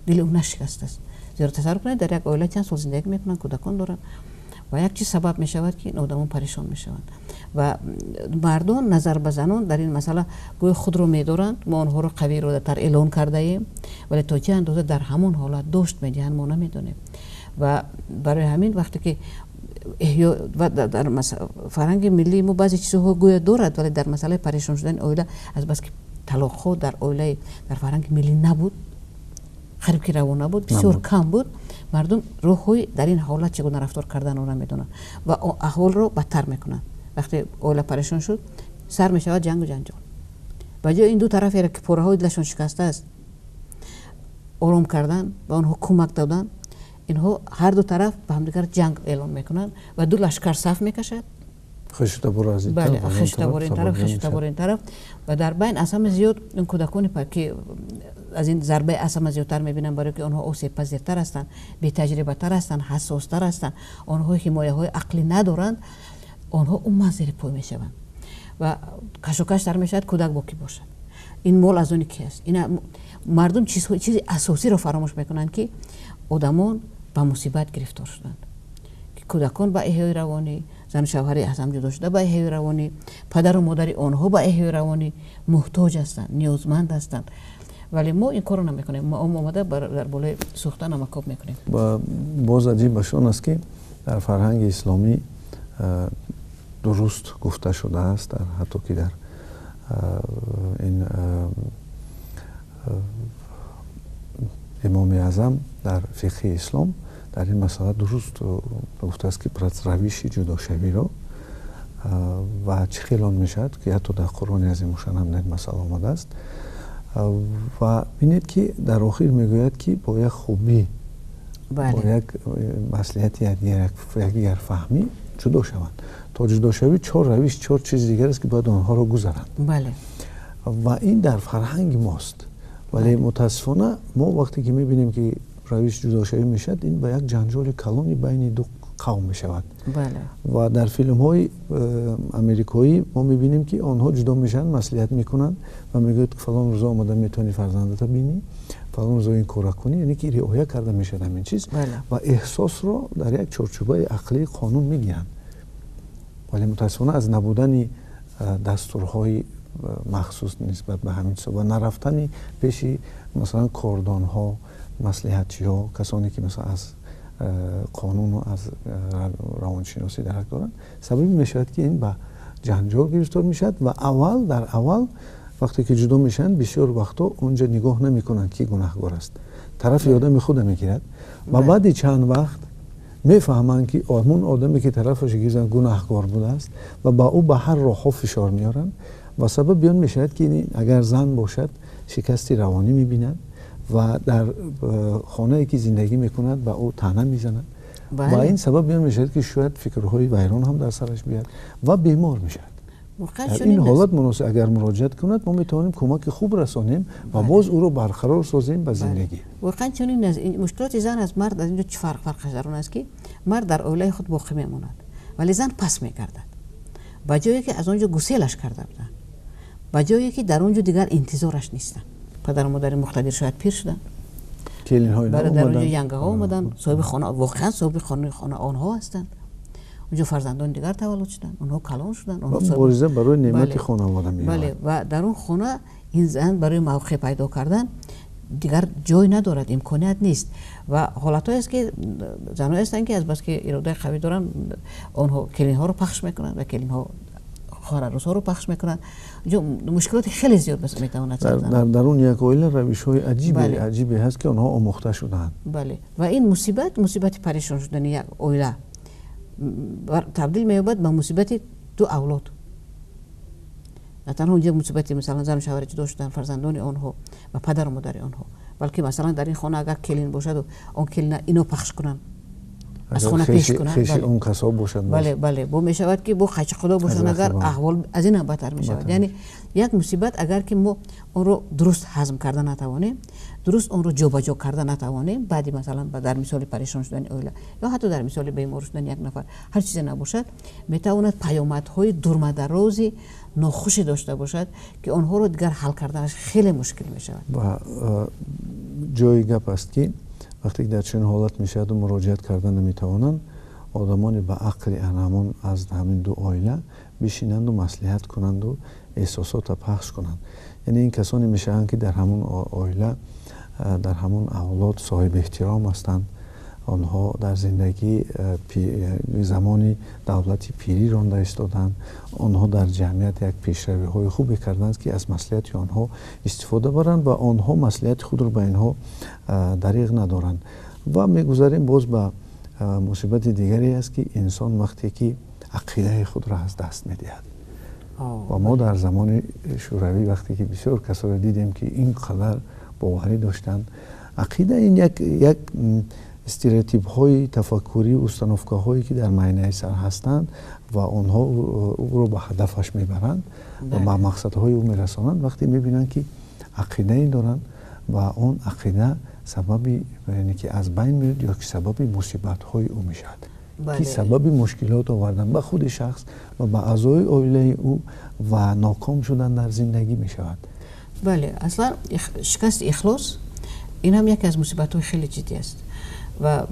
دل او نشکسته است. زیرا تصور کنید در یک عائله چند سال زندگی میکنن، کودکان دارن و یک چیز سبب می شود که این آدمان پریشان می شوند و مردان نظر به زنان در این مسئله گوی خود رو می دارند. ما آنها رو قوی رو در اعلان کرده ایم ولی تا چه اندازه در همون حالت داشت می دهند ما نمی دونیم. و برای همین وقتی که احیا و در فرهنگ ملی ما بعضی چیزها گویا دارد ولی در مسئله پریشان شدن عائله از بس که طلاق ها در عائله در فرهنگ ملی نبود، خریب که روان نبود، بسیار کم بود، مردم روحی در این حالت چگونه رفتار کردن رو نمیدونن و احوال رو بدتر میکنن. وقتی عائله پریشان شد سر میشود جنگ و جنجال. و جای این دو طرف که پوره های دلشون شکسته است آرام کردن و آنها کمک دادن، اینها هر دو طرف به همدیگر جنگ اعلان میکنن و دو لشکر صف میکشد. خشتبار از این طرف، خشتبار این طرف، خشتبار این طرف و در بین از همه زیاد این کودکانی که از این ضربه از همه زیادتر میبینن برای که آنها آسیب پذیرتر هستند، بی تجربه تر هستند، حساس تر هستند، آنها حمایه های عقلی ندارند، آنها اون زیر پای میشوند و کشوکش در میشود کودک باکی باشد. این مال از اون کی است؟ این مردم چیز اساسی رو فراموش میکنن که آدمان با مصیبت گرفتار شدند که کودکان با احیای روانی، زن و شوهر از هم جدا شده با احیای روانی، پدر و مادر آنها با احیای روانی محتاج هستند، نیازمند هستند. ولی ما این کارو نمیکنیم. ما اومده در بالای سوختن مکاب میکنیم. باز عجیب بشون است که در فرهنگ اسلامی درست گفته شده است، در حتی که در این امام اعظم در فقه اسلام در این مسئله درست گفته است که روش جداشوی را و چه خیلی میشد که حتی در قرآن عظیم شان هم این مسئله آمده است و بینید که در آخر میگوید که با یک خوبی با یک مصلحت یک فهمی جدا شوند. تا جدا شوی 4 روش 4 چیز دیگر است که باید آنها را گذرند. بله. و این در فرهنگ ماست. ولی متاسفانه ما وقتی که میبینیم که روش جدا شوی میشد، این با یک جنجال کلانی بین دو قوم میشود. بله. و در فیلم های امریکایی ما میبینیم که آنها جدا میشن، مصلحت میکنن و میگوید که فلان روز آمده میتونی فرزندت بینی، فلان روز این کار کنی، یعنی که رعایت کرده میشد همین چیز. بله. و احساس رو در یک چارچوبه عقلی قانون میگیرن. ولی متاسفانه از نبودن دستورهای مخصوص نسبت به همین و نرفتن پیش مثلا کاردان ها، مصلحتچی ها، کسانی که مثلا از قانون و از روانشناسی درک دارن، سبب میشود که این به جنجال گرفتار میشد و در اول وقتی که جدا میشن بسیار وقتا اونجا نگاه نمیکنن کی گناهکار است، طرف آدم خود میگیرد و بعد چند وقت میفهمن که اون آدمی که طرفش گیزن گناهکار بوده است و با او به هر راه فشار میارن و سبب بیان میشد که اگر زن باشد شکستی روانی میبیند و در خانه‌ای که زندگی میکند با او طعنه میزنند و این سبب بیان میشد که شاید فکرهای ویران هم در سرش بیاد و بیمار میشد. در این حالت مناسب اگر مراجعت کند ما میتونیم کمک خوب رسانیم و باز او رو برقرار سازیم به زندگی. واقعا چنین است. مشکلات زن از مرد از اینجا چه فرقش در اون است که مرد در اوله خود باقی میموند ولی زن پس میگردد. با جایی که از اونجا گسیلش کرده بودن، با جایی که در اونجا دیگر انتظارش نیستن. پدر و مادر مقتدر شاید پیر شدن، کلین های در اونجا ینگه ها اومدن، صاحب خانه، واقعا صاحب خانه آنها هستند. اونجا فرزندان دیگر تولد شدن، اونها کلان شدن، اونها مبارزه برای نعمت خانواده می‌کنند. بله. و در اون خانه این زن برای موقع پیدا کردن دیگر جای ندارد، امکانیت نیست و حالتایی است که زن‌ها هستند که از بس که اراده قوی دارن اونها کلین ها رو پخش میکنن و کلین ها خانه‌ها رو پخش میکنن. جو مشکلات خیلی زیاد بس میتواند در اون یک اویل روش‌های عجیبی هست که اونها آموخته شدن. بله. و این مصیبت پریشان شدن یک اویل تبدیل می‌یابد به مصیبت دو اولاد. نه تنها اونجا مصیبت مثلا زن و شوهر جدا شدن، فرزندان آنها و پدر و مادر آنها، بلکه مثلا در این خانه اگر کلین باشد و اون کلین اینو پخش کنن، از خانه پیش کنن، بله. اون کسا باشد. بله بو میشود که بو خچ خدا باشن، اگر احوال از این بدتر میشود. یعنی یک مصیبت اگر که ما اون رو درست هضم کردن نتوانیم، درست اون رو جابجا کردن نتوانیم، بعدی مثلا در مثال پریشان شدن اولا یا حتی در مثال بیمار شدن یک نفر هر چیزی نباشد، میتواند پیامدهای دورمدرازی ناخوشی داشته باشد که آنها رو دیگر حل کردنش خیلی مشکل میشود. و جای گپ است که وقتی در چنین حالت میشد و مراجعت کردن نمیتوانند، آدمان با عقل انعمان از همین دو عائله بشینند و مصلحت کنند و احساسات را پخش کنند. یعنی این کسانی میشن که در همون عائله، در همون اولاد صاحب احترام هستند، آنها در زندگی زمانی دولتی پیری رانده ایستادند، آنها در جمعیت یک پیشروی های خوبی کردند که از مصلحت آنها استفاده برند و آنها مصلحت خود رو به اینها دریغ ندارند. و میگذاریم باز به مصیبت دیگری است که انسان وقتی که عقیده خود را از دست میدهد. و ما در زمان شوروی وقتی که بسیار کسا را دیدیم که اینقدر باوری داشتند، عقیده این یک استریوتیپ های تفکری و استنافگاه هایی که در معینه سر هستند و آنها او رو به هدفش میبرند و به مقصدهای او میرسانند. وقتی میبینند که عقیده ای دارند و اون عقیده سببی یعنی که از بین میرد یا که سببی مصیبت های او میشد، که سببی مشکلات آوردن به خود شخص و به اعضای عائله او و ناکام شدن در زندگی میشود. بله. اصلا شکست اخلاص این هم یکی از مصیبت های خیلی جدی است و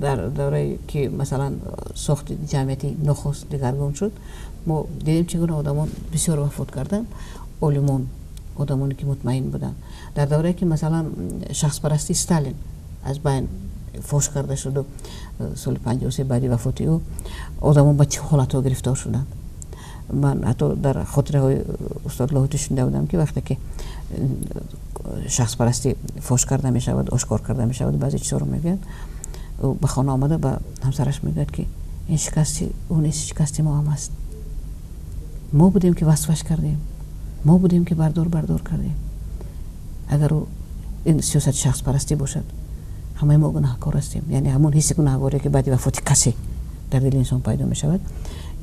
در دوره که مثلا ساخت جمعیتی نخست دگرگون شد ما دیدیم چگونه آدمان بسیار وفات کردن، عالمان، آدمانی که مطمئن بودن. در دوره که مثلا شخص پرستی استالین از بین فوش کرده شد و سال 53 بعدی وفاتی او آدمان با چه حالت ها گرفتار شدن. من حتی در خاطره های استاد لاهوتی شنیده بودم که وقتی که شخص پرستی فوش کرده می شود، آشکار کرده می شود، بعضی چیزا رو میگن، به خانه آمده به همسرش میگه که این شکستی اون نیست، شکستی ما هم هست، ما بودیم که وصفش کردیم، ما بودیم که بردار کردیم. اگر این سیاست شخص پرستی باشد همه ما گناهکار هستیم، یعنی همون حس گناهکاری که بعد وفات کسی در دل انسان پیدا می شود،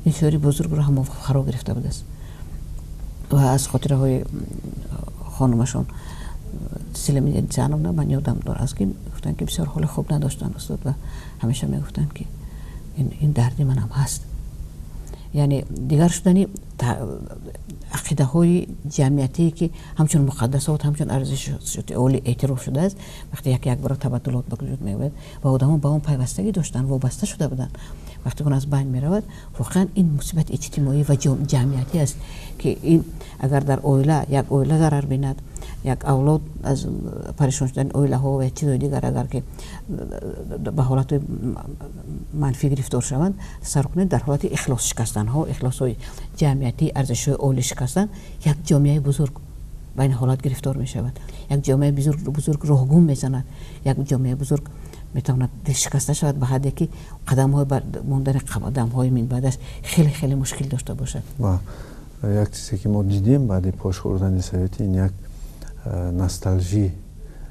این شعاری بزرگ رو هم فرا گرفته بوده است. و از خاطره های خانمشون سلیمی زنم من یادم داره است که گفتن که بسیار حال خوب نداشتن استاد و همیشه میگفتن که این دردی من هم هست. یعنی دیگر شدنی عقیده های جمعیتی که همچون مقدسات، همچون ارزشات اولی اعتراف شده است، وقتی یک بار تبدلات به وجود میاد و آدمان با اون پیوستگی داشتن، وابسته شده بودن، وقتی اون از بین میرود واقعا این مصیبت اجتماعی و جمعیتی است که این اگر در یک اویله ضرر بیند، یک اولاد از پریشان شدن اویله ها و چیزهای دیگر اگر که به حالت منفی گرفتار شوند، سر کنید در حالت اخلاص شکستن ها، اخلاص های جمعیتی، ارزش های اولی شکستن، یک جامعه بزرگ به این حالت گرفتار می شود، یک جامعه بزرگ راهگم می زند، یک جامعه بزرگ میتواند شکسته شود به حدی که قدم های موندن قدم های من بعدش خیلی مشکل داشته باشد. و یک چیزی که ما دیدیم بعد پاش خوردن سویتی، این یک نوستالژی،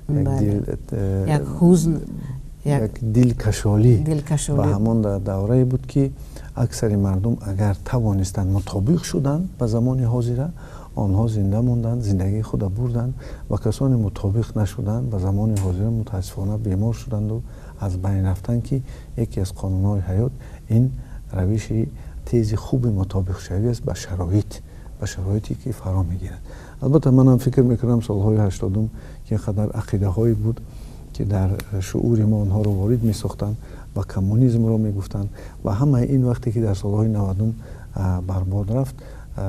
یک حزن، یک دلکشالی و همان در دوره بود که اکثر مردم اگر توانستند مطابق شدند به زمان حاضره، آنها زنده موندند، زندگی خود بردند و کسانی مطابق نشدند به زمان حاضر متاسفانه بیمار شدند و از بین رفتند که یکی از قانون‌های حیات این روش تیز خوب مطابق شوی است به شرایطی که فرا میگیرد. البته منم فکر میکنم سالهای 80 که قدر عقیده هایی بود که در شعور ما آنها رو وارد میساختند و کمونیسم رو میگفتند و همه این وقتی که در سالهای 90 برباد رفت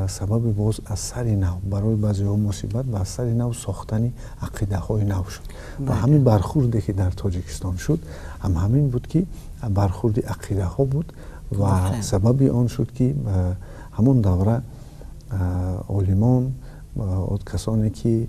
سبب باز از سر نو برای بعضی ها مصیبت و از سر نو ساختن عقیده های نو شد و همین برخوردی که در تاجیکستان شد همین بود که برخورد عقیده ها بود و سبب آن شد که همون دوره عالمان و کسانی که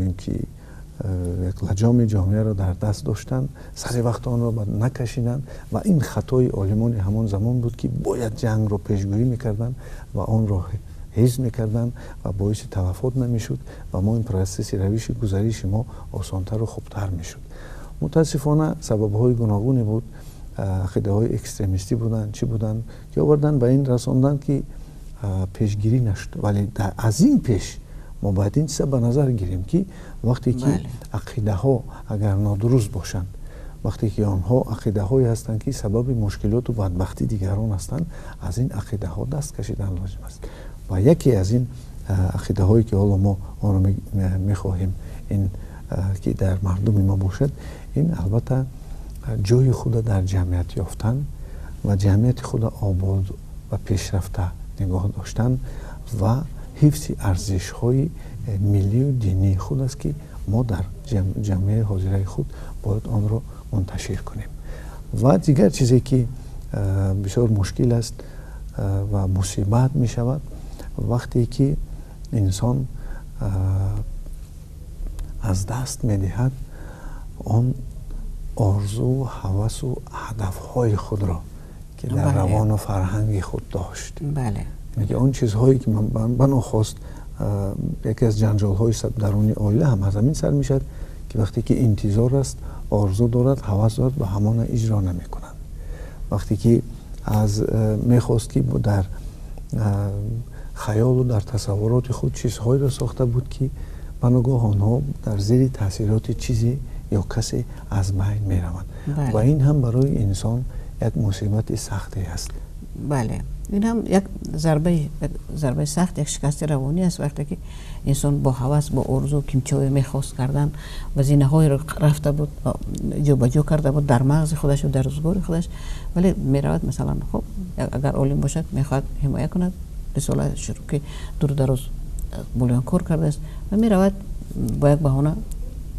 یک لجام جامعه را در دست داشتند سر وقت آن را نکشیدند و این خطای عالمان همان زمان بود که باید جنگ را پیشگویی میکردند و آن را حفظ میکردند و باعث تلفات نمیشد و ما این پروسس روش گذریش ما آسانتر و خوبتر میشد. متاسفانه سبب های گوناگونی بود، عقیده های اکستریمیستی بودند، چی بودند که آوردن به این رساندن که پیشگیری نشد. ولی از این پیش ما باید این چیزا به نظر گیریم که وقتی که عقیده ها اگر نادرست باشند، وقتی که آنها عقیده هایی هستند که سبب مشکلات و بدبختی دیگران هستند، از این عقیده ها دست کشیدن لازم است. و یکی از این عقیده هایی که حالا ما آن رو میخواهیم این که در مردم ما باشد، این البته جای خود در جمعیت یافتن و جمعیت خود آباد و پیشرفته نگاه داشتن و حفظ ارزش های ملی و دینی خود است که ما در جامعه حاضره خود باید آن را منتشر کنیم. و دیگر چیزی که بسیار مشکل است و مصیبت می شود وقتی که انسان از دست می دهد آن آرزو و هوس و هدف های خود را که در روان و فرهنگ خود داشت. میگه اون چیزهایی که من بناخواست یکی از جنجال های درونی عائله هم از همین سر میشد که وقتی که انتظار است، آرزو دارد، هوس دارد و همان اجرا نمی کنند. وقتی که از میخواست که در خیال و در تصورات خود چیزهایی را ساخته بود که بناگاه آنها در زیر تاثیرات چیزی یا کسی از بین می روند و این هم برای انسان یک مصیبت سختی است. بله، این هم یک ضربه سخت، یک شکست روانی است وقتی که انسان با هوس، با آرزو کیمچوی میخواست کردن و زینه های رو رفته بود جابجا کرده بود در مغز خودش و در روزگار خودش، ولی میرود مثلا خب اگر عالم باشد میخواد حمایت کند رساله شروع که دور دراز بنیانکار کرده است و میرود با یک بهانه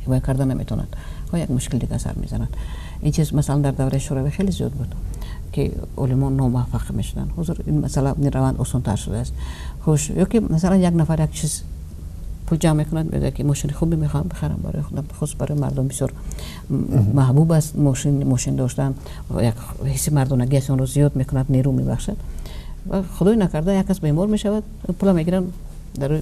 حمایت کردن نمیتوند و یک مشکل دیگه سر میزند. این چیز مثلا در دوره شوروی خیلی زیاد بود که علمان ناموفق میشدن. حضور این مثلا روند آسان‌تر شده است. خوش یا که مثلا یک نفر یک چیز پول جمع میکند میگه که ماشین خوبی میخوام بخرم برای خودم، خصوص برای مردم بسیار محبوب است ماشین داشتن و یک حس مردانگی اون رو زیاد میکند، نیرو میبخشد و خدای نکرده یک کس بیمار میشود پول میگیرن در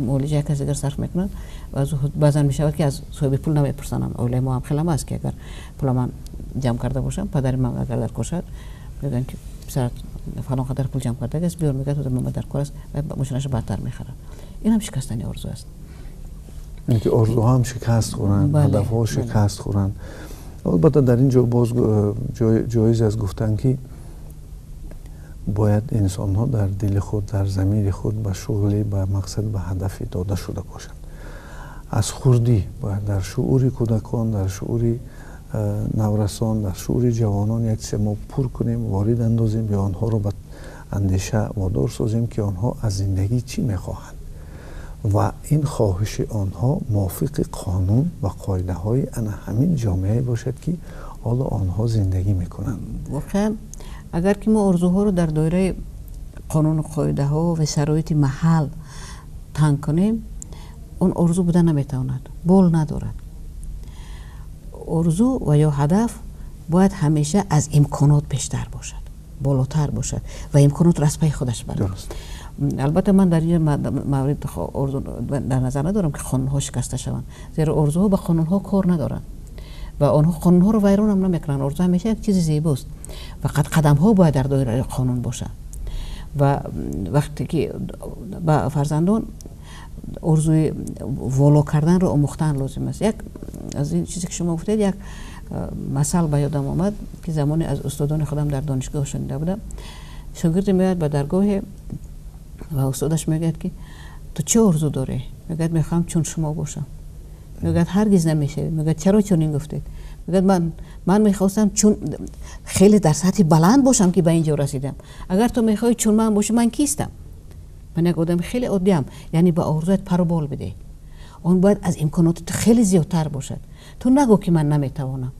معالجه یک کس دیگر صرف میکنن و از بعضا میشود که از صاحب پول نمیپرسنن. اولای ما هم خیلی است که اگر پول من جمع کرده باشم پدر من اگر در کشد میگن که پسر فلان قدر پول جمع کرده است بیار میگه تو مامان در کار است و ماشینش بدتر میخرن. این هم شکستنی آرزو است. اینکه آرزوها هم شکست خورن، هدفها شکست خورن. البته در اینجا باز جایز است گفتن که باید انسان ها در دل خود، در ضمیر خود به شغلی، به مقصد، به هدفی داده شده باشند. از خردی باید در شعور کودکان، در شعور نورسان، در شعور جوانان یک چیز ما پر کنیم، وارد اندازیم یا آنها رو به اندیشه وادار سازیم که آنها از زندگی چی میخواهند و این خواهش آنها موافق قانون و قاعده های همین جامعه باشد که حالا آنها زندگی میکنند. واقعا اگر که ما آرزوها رو در دایره قانون و قاعده ها و شرایط محل تنگ کنیم اون آرزو بودن نمیتواند، بول ندارد. آرزو و یا هدف باید همیشه از امکانات بیشتر باشد، بالاتر باشد و امکانات را از پای خودش بره. البته من در این مورد آرزو در نظر ندارم که قانون ها شکسته شوند، زیرا آرزوها به قانون ها کار ندارند و آنها قانون ها رو ویران هم نمیکنن. آرزو همیشه یک چیز زیباست، فقط قدم ها باید در دایره قانون باشه و وقتی که با فرزندان آرزوی والا کردن رو آموختن لازم است. یک از این چیزی که شما گفتید یک مثال به یادم آمد که زمانی از استادان خودم در دانشگاه شنیده بودم. شاگرد میاد به درگاه و استادش میگه که تو چه آرزو داری؟ میگه میخوام چون شما باشم. میگه هرگز نمیشه. میگه چرا چنین گفتید؟ میگه من میخواستم چون خیلی در سطح بلند باشم که به اینجا رسیدم. اگر تو میخوای چون من باشی من کیستم؟ من یک آدم خیلی عادی ام. یعنی به آرزوت پر و بال بده. اون باید از امکانات خیلی زیادتر باشد. تو نگو که من نمیتوانم.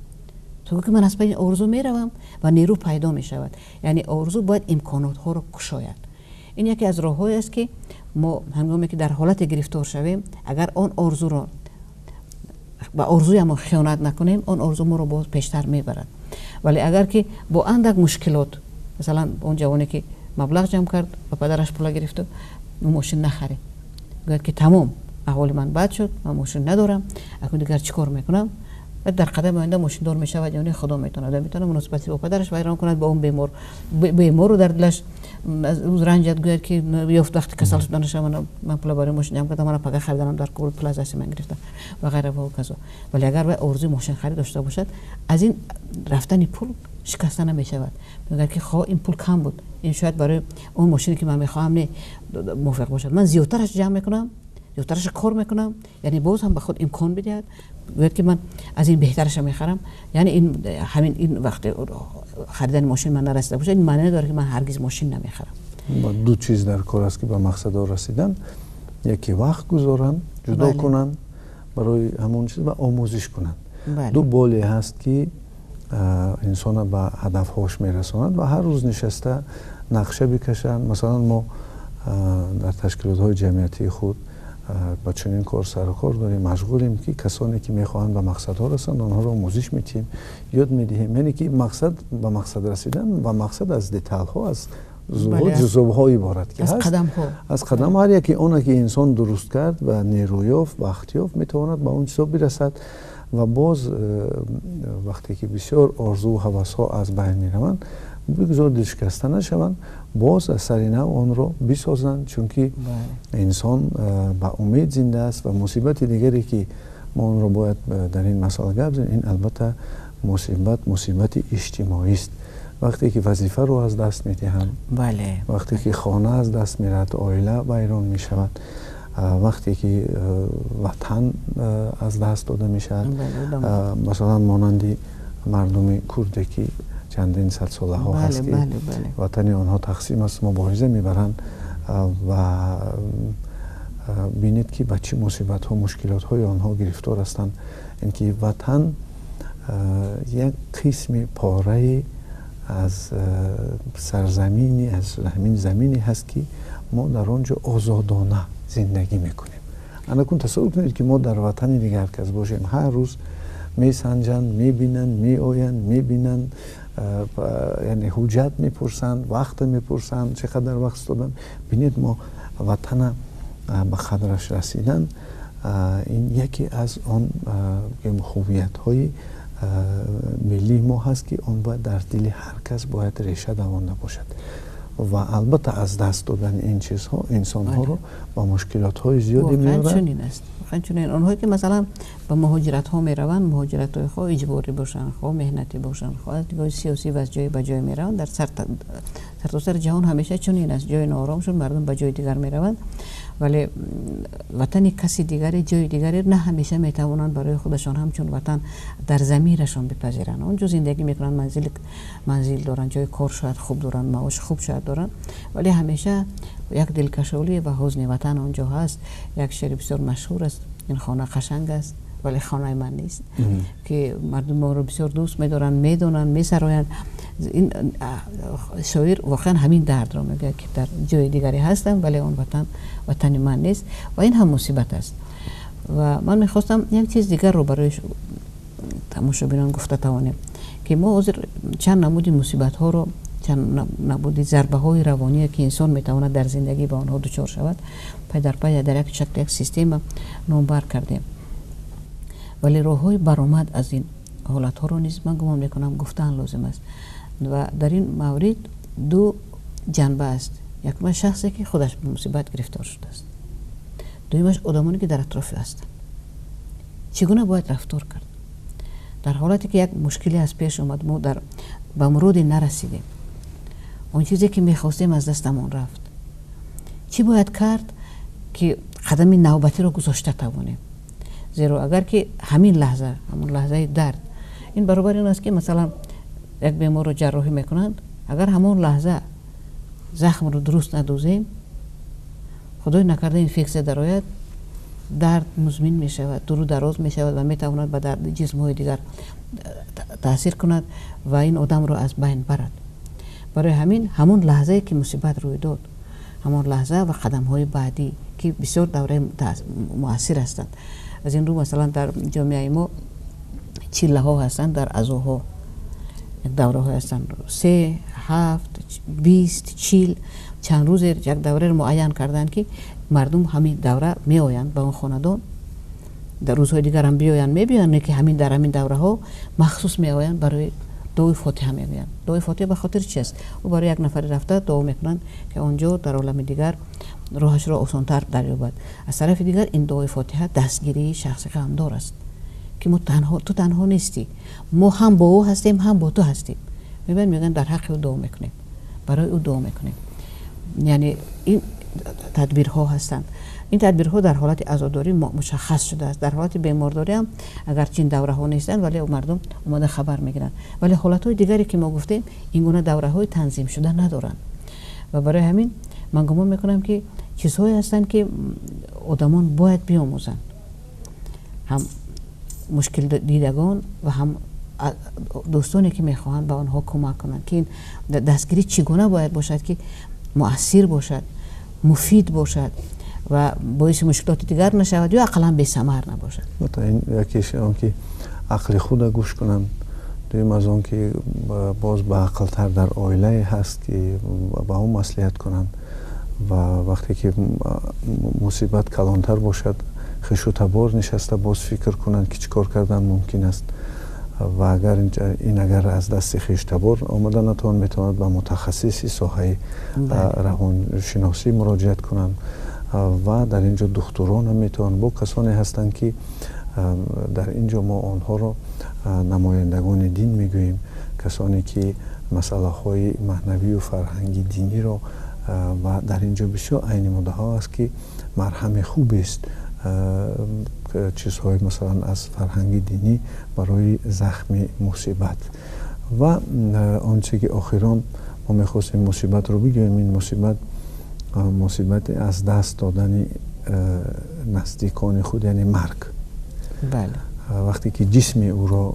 تو گو که من از پای آرزو میروم و نیرو پیدا میشود. یعنی آرزو باید امکانات ها رو کشاید. این یکی از راه‌هایی است که ما هنگامی که در حالت گرفتار شویم اگر آن آرزو رو با آرزوی ما خیانت نکنیم اون آرزو ما رو باز پیشتر میبرد. ولی اگر که با اندک مشکلات مثلا اون جوانی که مبلغ جمع کرد و پدرش پول گرفت و ماشین نخره گفت که تمام احوال من بد شد، من ماشین ندارم، اکنون دیگر چیکار میکنم؟ و در قدم آینده ماشین دار میشود یعنی خدا میتونه مناسبتی با پدرش ویران کند، با اون بیمار رو در دلش از روز رنجت گوید که یافت وقتی کسل شدن شما من پول برای ماشین جمع کردم، من پگاه خریدم در کل پول از دست من گرفتم و غیره و کذا. ولی اگر آرزوی ماشین خرید داشته باشد از این رفتن پول شکسته نمیشود. میگه که خواه این پول کم بود، این شاید برای اون ماشینی که من میخوام نه موافق باشد، من زیادترش جمع میکنم، زیادترش کار میکنم، یعنی باز هم به خود امکان بدهد گوید که من از این بهترش میخرم. یعنی این همین این وقت خریدن ماشین من نرسیده باشه این معنی نداره که من هرگز ماشین نمیخرم. دو چیز در کار است که به مقصد رسیدن، یکی وقت گذارن جدا کنن برای همون چیز و آموزش کنن. دو بالی هست که انسان به هدفهاش میرساند و هر روز نشسته نقشه بکشن. مثلا ما در تشکیلات های جمعیتی خود با چنین کار سر و کار داریم، مشغولیم که کسانی که میخواهند به مقصدها رسند آنها رو آموزش میدیم، یاد میدهیم. یعنی که مقصد به مقصد رسیدن و مقصد از دیتیل ها، از جزوه های عبارت که از هست، قدم ها، از قدم هر یکی اون که انسان درست کرد و نیرو یافت، وقت یافت، میتواند به اون چیزا برسد. و باز وقتی که بسیار آرزو و هوس ها از بین میروند بگذار دلشکسته نشوند، باز از سر نو آن را بسازند، چون که انسان با امید زنده است. و مصیبت دیگری که ما آن را باید در این مسئله گپ زنیم، این البته مصیبت اجتماعی است. وقتی که وظیفه رو از دست میدهند، بله، وقتی که خانه از دست میرد، عائله ویران میشود، وقتی که وطن از دست داده میشود، مثلا مانند مردم کردی که چندین صد ساله ها هست که وطن آنها تقسیم است، مبارزه میبرند و بینید که به چه مصیبت ها، مشکلات های آنها گرفتار هستند. اینکه وطن یک قسم پاره از سرزمینی، از همین زمینی هست که ما در آنجا آزادانه زندگی میکنیم. انا کن تصور کنید که ما در وطن دیگر کس باشیم، هر روز میسنجند، میبینند، میآیند، میبینند، یعنی حجت میپرسند، وقت میپرسند، چقدر وقت دادن. بینید ما وطن به قدرش رسیدن، این یکی از آن هویت های ملی ما هست که آن باید در دل هر کس باید ریشه دوانده باشد و البته از دست دادن این چیزها انسان ها رو با مشکلات های زیادی میارن. واقعا چنین است، واقعا چنین. اونهایی که مثلا به مهاجرت ها میروند، مهاجرت های خود اجباری باشن، خود مهنتی باشن، خود از دیگه سیاسی و از جای به جای میروند. در سرتاسر جهان همیشه چنین است، جای نارامشون مردم به جای دیگر میروند، ولی وطن کسی دیگری، جای دیگری نه همیشه میتوانند برای خودشان همچون وطن در ضمیرشان بپذیرند. اونجا زندگی میکنن، منزل دارن، جای کار شاید خوب دارن، معاش خوب شاید دارن، ولی همیشه یک دلکشولی و حزن وطن اونجا هست. یک شعر بسیار مشهور است، این خانه قشنگ است ولی خانه من نیست، که مردم ما رو بسیار دوست میدارن، میدونن، میسرایند. این شاعر واقعا همین درد رو میگه که در جای دیگری هستم ولی اون وطن من نیست و این هم مصیبت است. و من میخواستم یک چیز دیگر رو برای تماشاگران گفته توانیم که ما چند نمودی مصیبت ها رو، چند نمودی ضربه های روانی که انسان میتواند در زندگی به آنها دچار شود پی در پی در یک شکل، یک سیستم نامبر کردیم، ولی راههای برآمد از این حالت ها رو نیز من گمان میکنم گفتن لازم است. و در این مورد دو جنبه است، یک شخصی که خودش به مصیبت گرفتار شده است، دویمش آدمانی که در اطراف هستند. چگونه باید رفتار کرد در حالتی که یک مشکلی از پیش اومد، ما به مراد نرسیدیم، اون چیزی که میخواستیم از دستمون رفت، چی باید کرد که قدم نوبتی رو گذاشته توانیم؟ زیرا اگر که همین لحظه درد، این برابر این است که مثلا یک بیمار رو جراحی میکنند، اگر همون لحظه زخم رو درست ندوزیم، خدای نکرده اینفکسیون درآید، درد مزمن می شود، دراز می شود و می تواند به درد جسم های دیگر تاثیر کند و این آدم رو از بین برد. برای همون لحظه که مصیبت روی داد، همون لحظه و قدم های بعدی که بسیار دوره مؤثر هستند. از این رو مثلا در جامعه ما چله ها هستند، در عزاها دوره ها هستند، 3 7 20 40 چند روز یک دوره رو معین کردن که مردم همین دوره می آیند به اون خاندان، در روزهای دیگر هم بیاین که همین در همین دوره ها مخصوص می آیند برای دعای فاتحه می آیند. دعای فاتحه به خاطر چی است؟ او برای یک نفر رفته دعا میکنند که اونجا در عالم دیگر راهش را آسان‌تر دریابد. از طرف دیگر این دعای فاتحه دستگیری شخص غمدار است که تو تنها نیستی، ما هم با او هستیم هم با تو هستیم. میگن در حق او دعا میکنیم، برای او دعا میکنیم. یعنی این تدبیرها هستند. این تدبیرها در حالت عزاداری مشخص شده است. در حالت بیمارداری هم اگرچه این دوره ها نیستند ولی مردم اومده خبر میگیرند، ولی حالت های دیگری که ما گفتیم این گونه دوره های تنظیم شده ندارند و برای همین من گمان میکنم که چیزهایی هستند که آدمان باید بیاموزند، هم مشکل دیدگان و هم دوستانی که میخواهند به آنها کمک کنند که این دستگیری چگونه باید باشد که مؤثر باشد، مفید باشد و باعث مشکلات دیگر نشود یا اقلا بی ثمر نباشد. این یکیش آن که عقل خود گوش کنند، دویم از آن که باز به عقل تر در عائله هست که با اون مصلحت کنند و وقتی که مصیبت کلانتر باشد خش و تبار نشسته باز فکر کنند که چیکار کردن ممکن است و اگر از دست خویش تبار آمده نتوان میتواند به متخصصی ساحه روانشناسی مراجعت کنند و در اینجا دکتران هم میتوان با کسانی هستند که در اینجا ما آنها را نمایندگان دین میگوییم، کسانی که مسئله های معنوی و فرهنگی دینی رو و در اینجا بسیار عین مدعا است که مرهم خوب است چیزهای مثلا از فرهنگ دینی برای زخم مصیبت. و آنچه که آخران ما میخواستیم مصیبت رو بگوییم، این مصیبت از دست دادن نزدیکان خود، یعنی مرگ. بله. وقتی که جسم او را،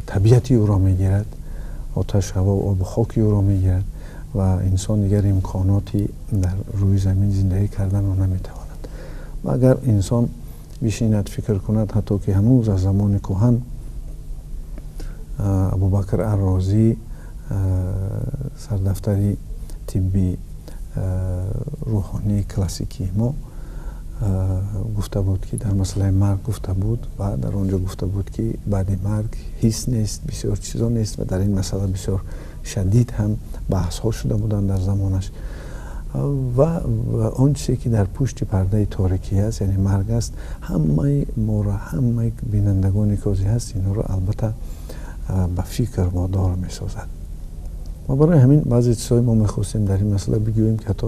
طبیعتی او را میگیرد، آتش، هوا و آب و خاکی او را میگیرد و انسان دیگر امکاناتی در روی زمین زندگی کردن رو نمیتواند. و اگر انسان بشیند فکر کند، حتی که هنوز از زمان کهن ابوبکر الرازی سردفتری طبی روحانی کلاسیکی ما گفته بود که در مسئله مرگ گفته بود و در آنجا گفته بود که بعد مرگ هیچ نیست، بسیار چیزا نیست و در این مسئله بسیار شدید هم بحث ها شده بودن در زمانش. و آنچه که در پشت پرده تاریکی است، یعنی مرگ است، همه ما را، همه بینندگان کازی هست اینا رو البته به فکر وادار می سازد. و برای همین بعضی چیزهای ما میخواستیم در این مسئله بگوییم که حتی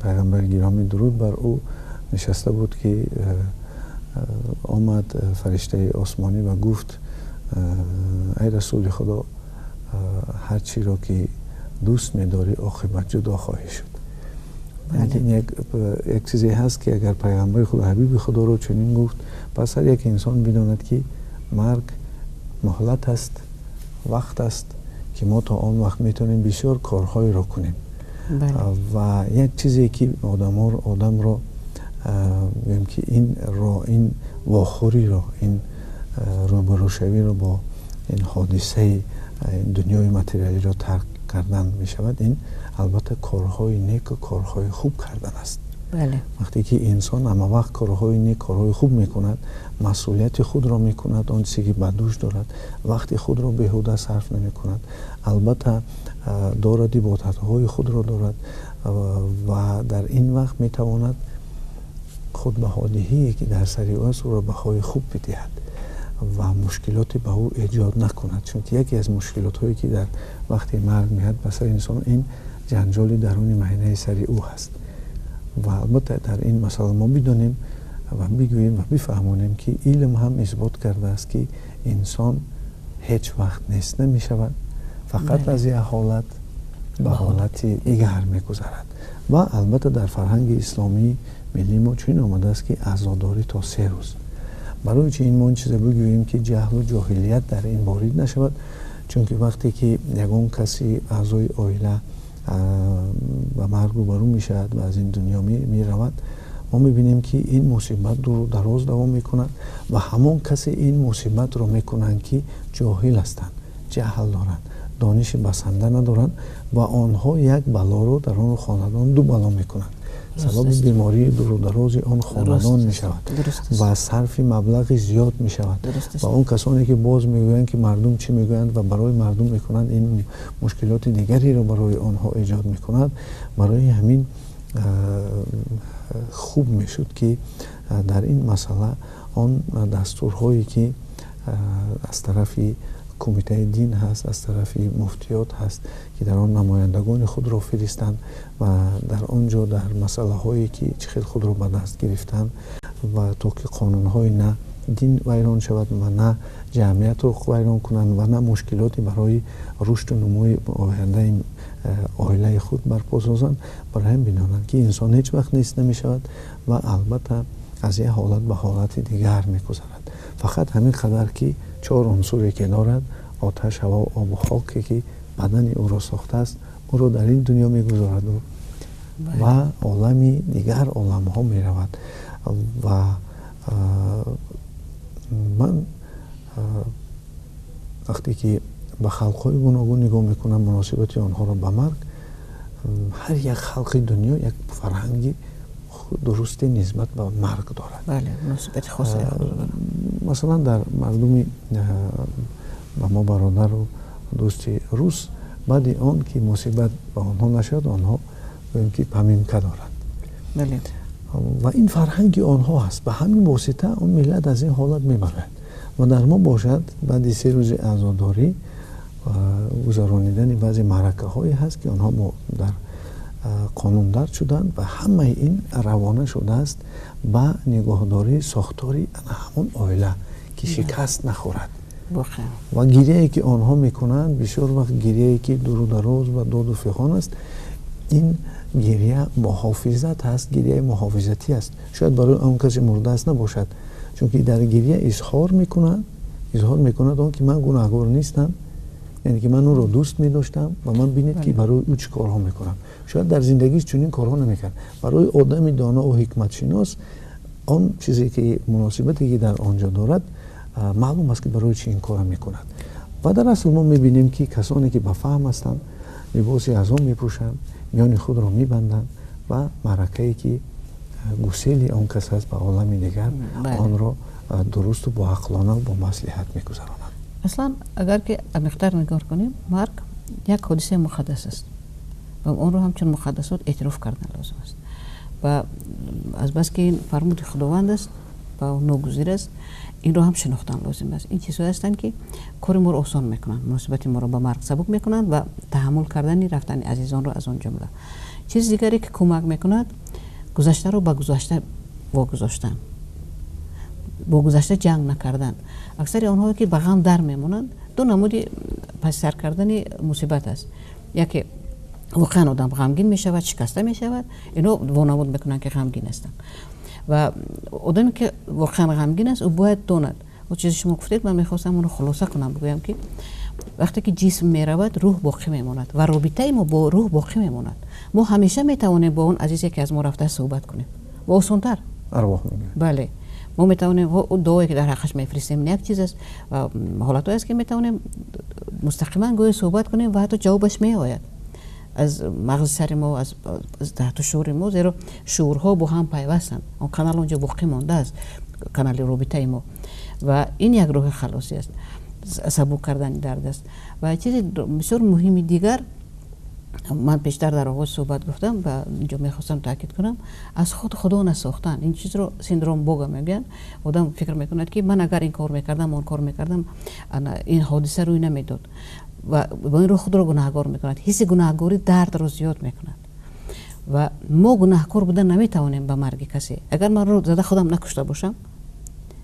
پیغمبر گرامی درود بر او نشسته بود که آمد فرشته آسمانی و گفت ای رسول خدا، هر چی را که دوست می‌داری عاقبت جدا خواهی شد. این یک چیزی هست که اگر پیغمبر خدا، حبیب خدا رو چنین گفت، پس هر یک انسان بداند که مرگ مهلت است، وقت است که ما تا آن وقت میتونیم بسیار کارهای را کنیم. و یک چیزی که آدم را میگم که این واخوری را، این روبروشوی را با این حادثه دنیای متریالی را ترک کردن می شود، این البته کارهای نیک و کارهای خوب کردن است. بله. وقتی که انسان اما وقت کارهای نیک، کارهای خوب می کند، مسئولیت خود را می کند، آن چیزی که بدوش دارد، وقتی خود را بیهوده صرف نمی کند، البته دارد عبادت‌های خود را دارد و در این وقت می تواند خود بهادهی که در سر او است او را بهای خوب بدهد و مشکلاتی به او ایجاد نکند. چون که یکی از مشکلات هایی که در وقتی مرگ میاد به سر انسان، این جنجال درون معینه سر او هست. و البته در این مسئله ما بدانیم و بگوییم و بفهمونیم که علم هم اثبات کرده است که انسان هیچ وقت نیست نمی شود، فقط از یک حالت به حالت دیگر می گذرد. و البته در فرهنگ اسلامی ملی ما چنین آمده است که عزاداری تا 3 روز. برای چه این ما این چیز بگوییم که جهل و جاهلیت در این وارد نشود، چون که وقتی که یگان کسی اعضای عائله و مرگ روبرو می شود و از این دنیا می رود، ما می بینیم که این مصیبت رو دراز دوام می کند و همون کسی این مصیبت رو می کنند که جاهل هستند، جهل دارند، دانش بسنده ندارند و آنها یک بلا رو در آن خاندان 2 بلا می کنند. سبب بیماری دور و دراز آن خاندان می شود و صرف مبلغ زیاد می شود و اون کسانی که باز می گویند که مردم چی می گویند و برای مردم می کنند، این مشکلات دیگری رو برای آنها ایجاد می کند. برای همین خوب می شد که در این مسئله آن دستورهایی که از طرف کمیته دین هست، از طرف مفتیات هست که در آن نمایندگان خود را فرستند و در آنجا در مسئله هایی که چخیل خود را به دست گرفتند و تا که قانون های نه دین ویران شود و نه جمعیت رو ویران کنند و نه مشکلاتی برای رشد و نموی آینده عائله خود برپا سازند، برای هم بینانند که انسان هیچ وقت نیست نمی شود و البته از یک حالت به حالت دیگر می گذرد. فقط همین قدر که 4 عنصری که دارد، آتش، هوا، آب و خاکی که بدن او را ساخته است، او را در این دنیا می گذارد و عالمی دیگر عالم ها می رود. و من وقتی که به خلقهای گوناگون نگاه میکنم، مناسبت آنها را به مرگ، هر یک خلق دنیا یک فرهنگی درستی نسبت به مرگ دارد. بله، مناسبت خاصی دارد. مثلا در مردمی و ما برادر و دوست روس، بعد آن که مصیبت به آنها نشد، آنها بگیم که پمیمکه دارند. بله. و این فرهنگ آنها هست. به همین واسطه اون ملت از این حالت میبرد و در ما باشد بعد 3 روز عزاداری گذرانیدن بعضی معرکه هایی هست که آنها در قانون در شدند و همه این روانه شده است به نگاهداری ساختاری همون عائله که شکست نخورد و گریه‌ای که آنها میکنند بسیار وقت گریه‌ای که دور دراز و داد و فغان است. این گریه محافظت هست، گریه محافظتی است. شاید برای اون کسی مرده است نباشد، چون که در گریه اظهار میکنند آن که من گناهکار نیستم، یعنی که من اون رو دوست می داشتم و من بینید که برای او چه کارها میکنم. شاید در زندگیش چنین کارها نمیکرد. برای آدم دانا و حکمت شناس آن چیزی که مناسبتی که در آنجا دارد معلوم است که برای چی این کار میکند. و در اصل ما میبینیم که کسانی که با فهم هستند لباس اعظم میپوشند، میان خود را میبندند و معرکه‌ای که گسیل آن کس است به عالم دیگر آن را درست و با عقلانه و با مصلحت میگذرانند. اصلا اگر که عمیق‌تر نگاه کنیم، مرگ یک حادثه مقدس است و اون رو همچون مقدسات اعتراف کردن لازم است و از بس که این فرمود خداوند است و ناگزیر است، این رو هم شناختن لازم است. این چیزهایی هستند که کار ما رو آسان میکنند، مناسبت ما رو با مرگ سبک میکنند و تحمل کردن رفتن عزیزان رو از اون جمله. چیز دیگری که کمک میکند گذشته رو با گذشته واگذاشتن، با گذشته جنگ نکردن. اکثر آنها که به غم در میمونند دو نمودی پس سر کردن مصیبت است. یکی واقعا آدم غمگین میشود، شکسته میشود، اینو وانمود میکنن که غمگین هستن. و آدمی که واقعا غمگین است او باید داند. و چیزی شما گفتید من میخواستم اون رو خلاصه کنم، بگویم که وقتی که جسم میرود روح باقی میماند و رابطه ما با روح باقی میماند. ما همیشه میتوانیم با اون عزیزی که از ما رفته صحبت کنیم و آسان‌تر ارواح میگه. بله، ما میتوانیم دعایی که در حقش میفرستیم یک چیز است و حالتایی است که میتوانیم مستقیما گویا صحبت کنیم و حتی جوابش میآید از مغز سر ما، از تحت شعور ما، زیرا شعورها با هم پیوستند. اون کانال اونجا باقی مانده است، کانال رابطه ما و این یک راه خلاصی است، سبک کردن درد است. و چیز بسیار مهمی دیگر من پیشتر در آغاز صحبت گفتم و اینجا میخواستم تاکید کنم، از خود خدا نساختن. این چیز رو سیندروم بوگا میگن. آدم فکر میکند که من اگر این کار میکردم اون کار میکردم این حادثه روی نمیداد و با این رو خود رو گناهکار میکند. حس گناهکاری درد رو زیاد میکند و ما گناهکار بودن نمیتوانیم به مرگ کسی. اگر من رو زده خودم نکشته باشم،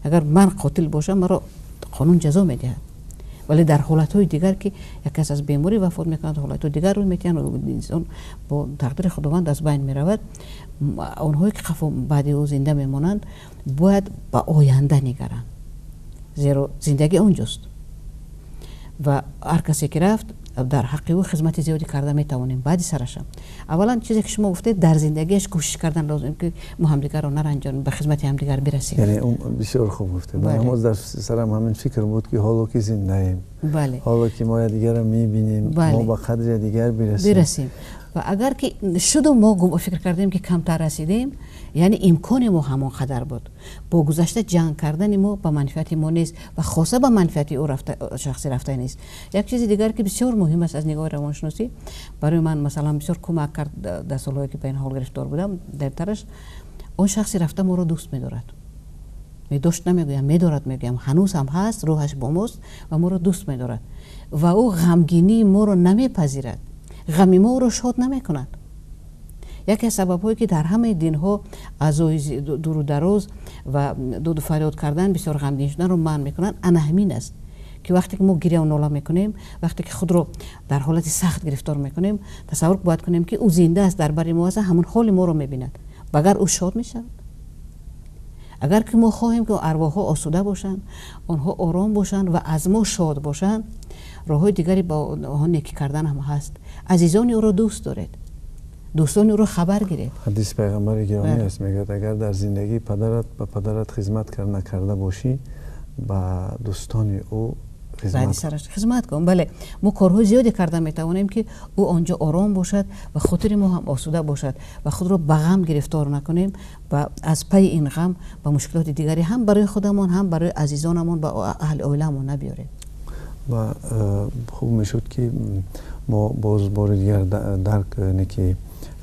اگر من قاتل باشم، مرا قانون جزا میدهد. ولی در حالت‌های دیگر که یک کس از بیماری وفات میکند، حالت‌های دیگر رو میتونن انسان با تقدیر خداوند از بین میرود. اونهایی که بعد او زنده میمانند باید با آینده نگرند، زیرا زندگی اونجاست و هر کسی که رفت در حق او خدمت زیادی کرده میتوانیم. بعد سرشم اولا چیزی که شما گفتید در زندگیش کوشش کردن لازم که ما همدیگر رو نرنجانیم، به خدمت همدیگر برسیم. یعنی اون بسیار خوب گفتید. من در سرم همین فکر بود که حالا که زنده ایم، بله، حالا که ما دیگر رو میبینیم، بله، ما به قدر دیگر برسیم. و اگر که شد و ما فکر کردیم که کمتر رسیدیم، یعنی امکان ما همان قدر بود. با گذشته جنگ کردن ما به منفعت ما نیست و خاصه به منفعت او شخصی رفته نیست. یک چیز دیگر که بسیار مهم است از نگاه روانشناسی برای من مثلا بسیار کمک کرد در سالهایی که به این حال گرفتار بودم، درترش اون شخصی رفته ما رو دوست می‌دارد. می‌داشت نمیگویم، می‌دارد میگم، هنوز هم هست، روحش با ماست و ما رو دوست می‌دارد و او غمگینی ما رو نمیپذیرد، غم ما رو شاد نمی‌کند. یکی از سبب‌هایی که در همه دین‌ها عزای دور و دراز و داد و فریاد کردن بسیار غمگین شدن رو منع می‌کنند، همین است که وقتی که ما گریه و ناله می‌کنیم، وقتی که خود رو در حالت سخت گرفتار می‌کنیم، تصور باید کنیم که او زنده است، در بر ما است، همون حال ما رو می‌بیند. اگر او شاد می‌شود، اگر که ما خواهیم که ارواح‌ها آسوده باشند، آنها آرام باشند و از ما شاد باشند، راه‌های دیگری با آنها نیکی کردن هم هست. عزیزان او را دوست دارید، دوستان او رو خبر گیرید. حدیث پیغمبر گرامی است، میگه اگر در زندگی پدرت به پدرت خدمت نکرده باشی، با دوستان او خدمت کن. بله، ما کارهای زیادی کرده میتوانیم که او آنجا آرام باشد و خاطر ما هم آسوده باشد و خود را به غم گرفتار نکنیم و از پی این غم و مشکلات دیگری هم برای خودمان هم برای عزیزانمان و اهل عائله‌مون نبیاریم. و خوب میشد که ما باز بار دیگر درک نکی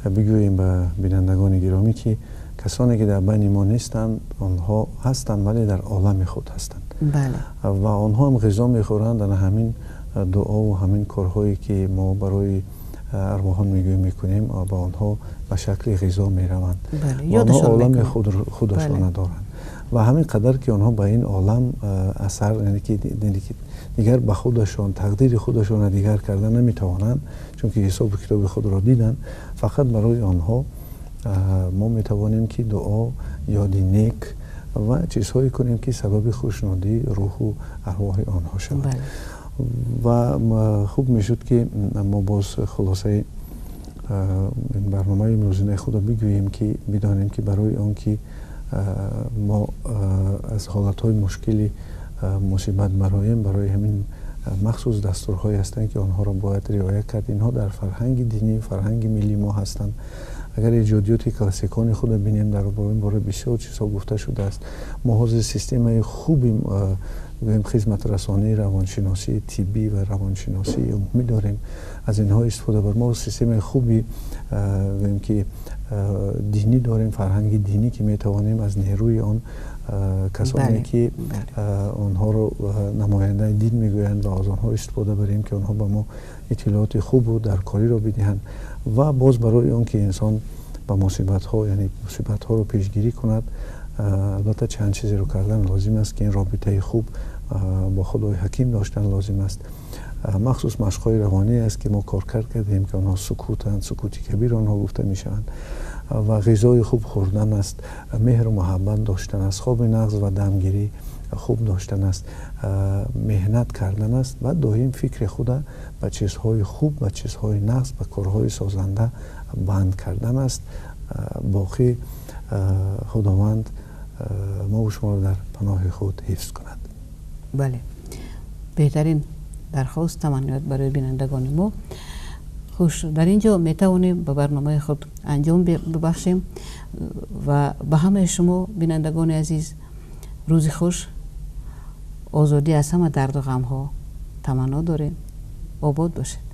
بگوییم به بینندگان گرامی که کسانی که در بین ما نیستند آنها هستند ولی در عالم خود هستند. بله. و آنها هم غذا میخورند در همین دعا و همین کارهایی که ما برای ارواحان میکنیم با آنها به شکل غذا میروند و آنها عالم خودشان دارند و همین قدر که آنها به این عالم اثر یعنی که دیگر به خودشان تقدیر خودشان دیگر کردن نمیتوانند چون که حساب کتاب خود را دیدن. فقط برای آنها ما میتوانیم که دعا یادی نیک و چیزهایی کنیم که سبب خوشنودی روح و ارواح آنها شود. و خوب میشد که ما باز خلاصه این برنامه امروزینه خود بگوییم که بدانیم که برای آن که ما از حالتهای مشکلی مصیبت برای همین مخصوص دستورهای هستند که آنها را باید رعایت کرد. اینها در فرهنگ دینی فرهنگ ملی ما هستند. اگر ایجادیات کلاسیکان خود ببینیم در این باره بسیار چیزها گفته شده است. ما حاضر سیستم خوبی خدمت رسانی روانشناسی طبی و روانشناسی عمومی داریم. از اینها استفاده بر ما سیستم خوبی که دینی داریم فرهنگ دینی که میتوانیم از نیروی آن کسانی که آنها رو نماینده دین میگویند و از آنها استفاده بریم که آنها به ما اطلاعات خوب و درکاری رو بدهند و باز برای آن که انسان به مصیبت ها یعنی مصیبت ها رو پیشگیری کند. البته چند چیزی رو کردن لازم است که این رابطه خوب با خدای حکیم داشتن لازم است. مخصوص مشق‌های روانی است که ما کار کردیم که آنها سکوتند، سکوتی کبیر آنها گفته میشوند و غذای خوب خوردن است، مهر و محبت داشتن است، خواب نغز و دمگیری خوب داشتن است، مهنت کردن است و دائم فکر خود به چیزهای خوب و چیزهای نغز و کارهای سازنده بند کردن است. باقی خداوند ما و شما را در پناه خود حفظ کند. بله، بهترین درخواست تمنیات برای بینندگان ما. خوش، در اینجا میتوانیم به برنامه خود انجام ببخشیم و به همه شما بینندگان عزیز روزی خوش، آزادی از همه درد و غم ها تمنا داریم. آباد باشید.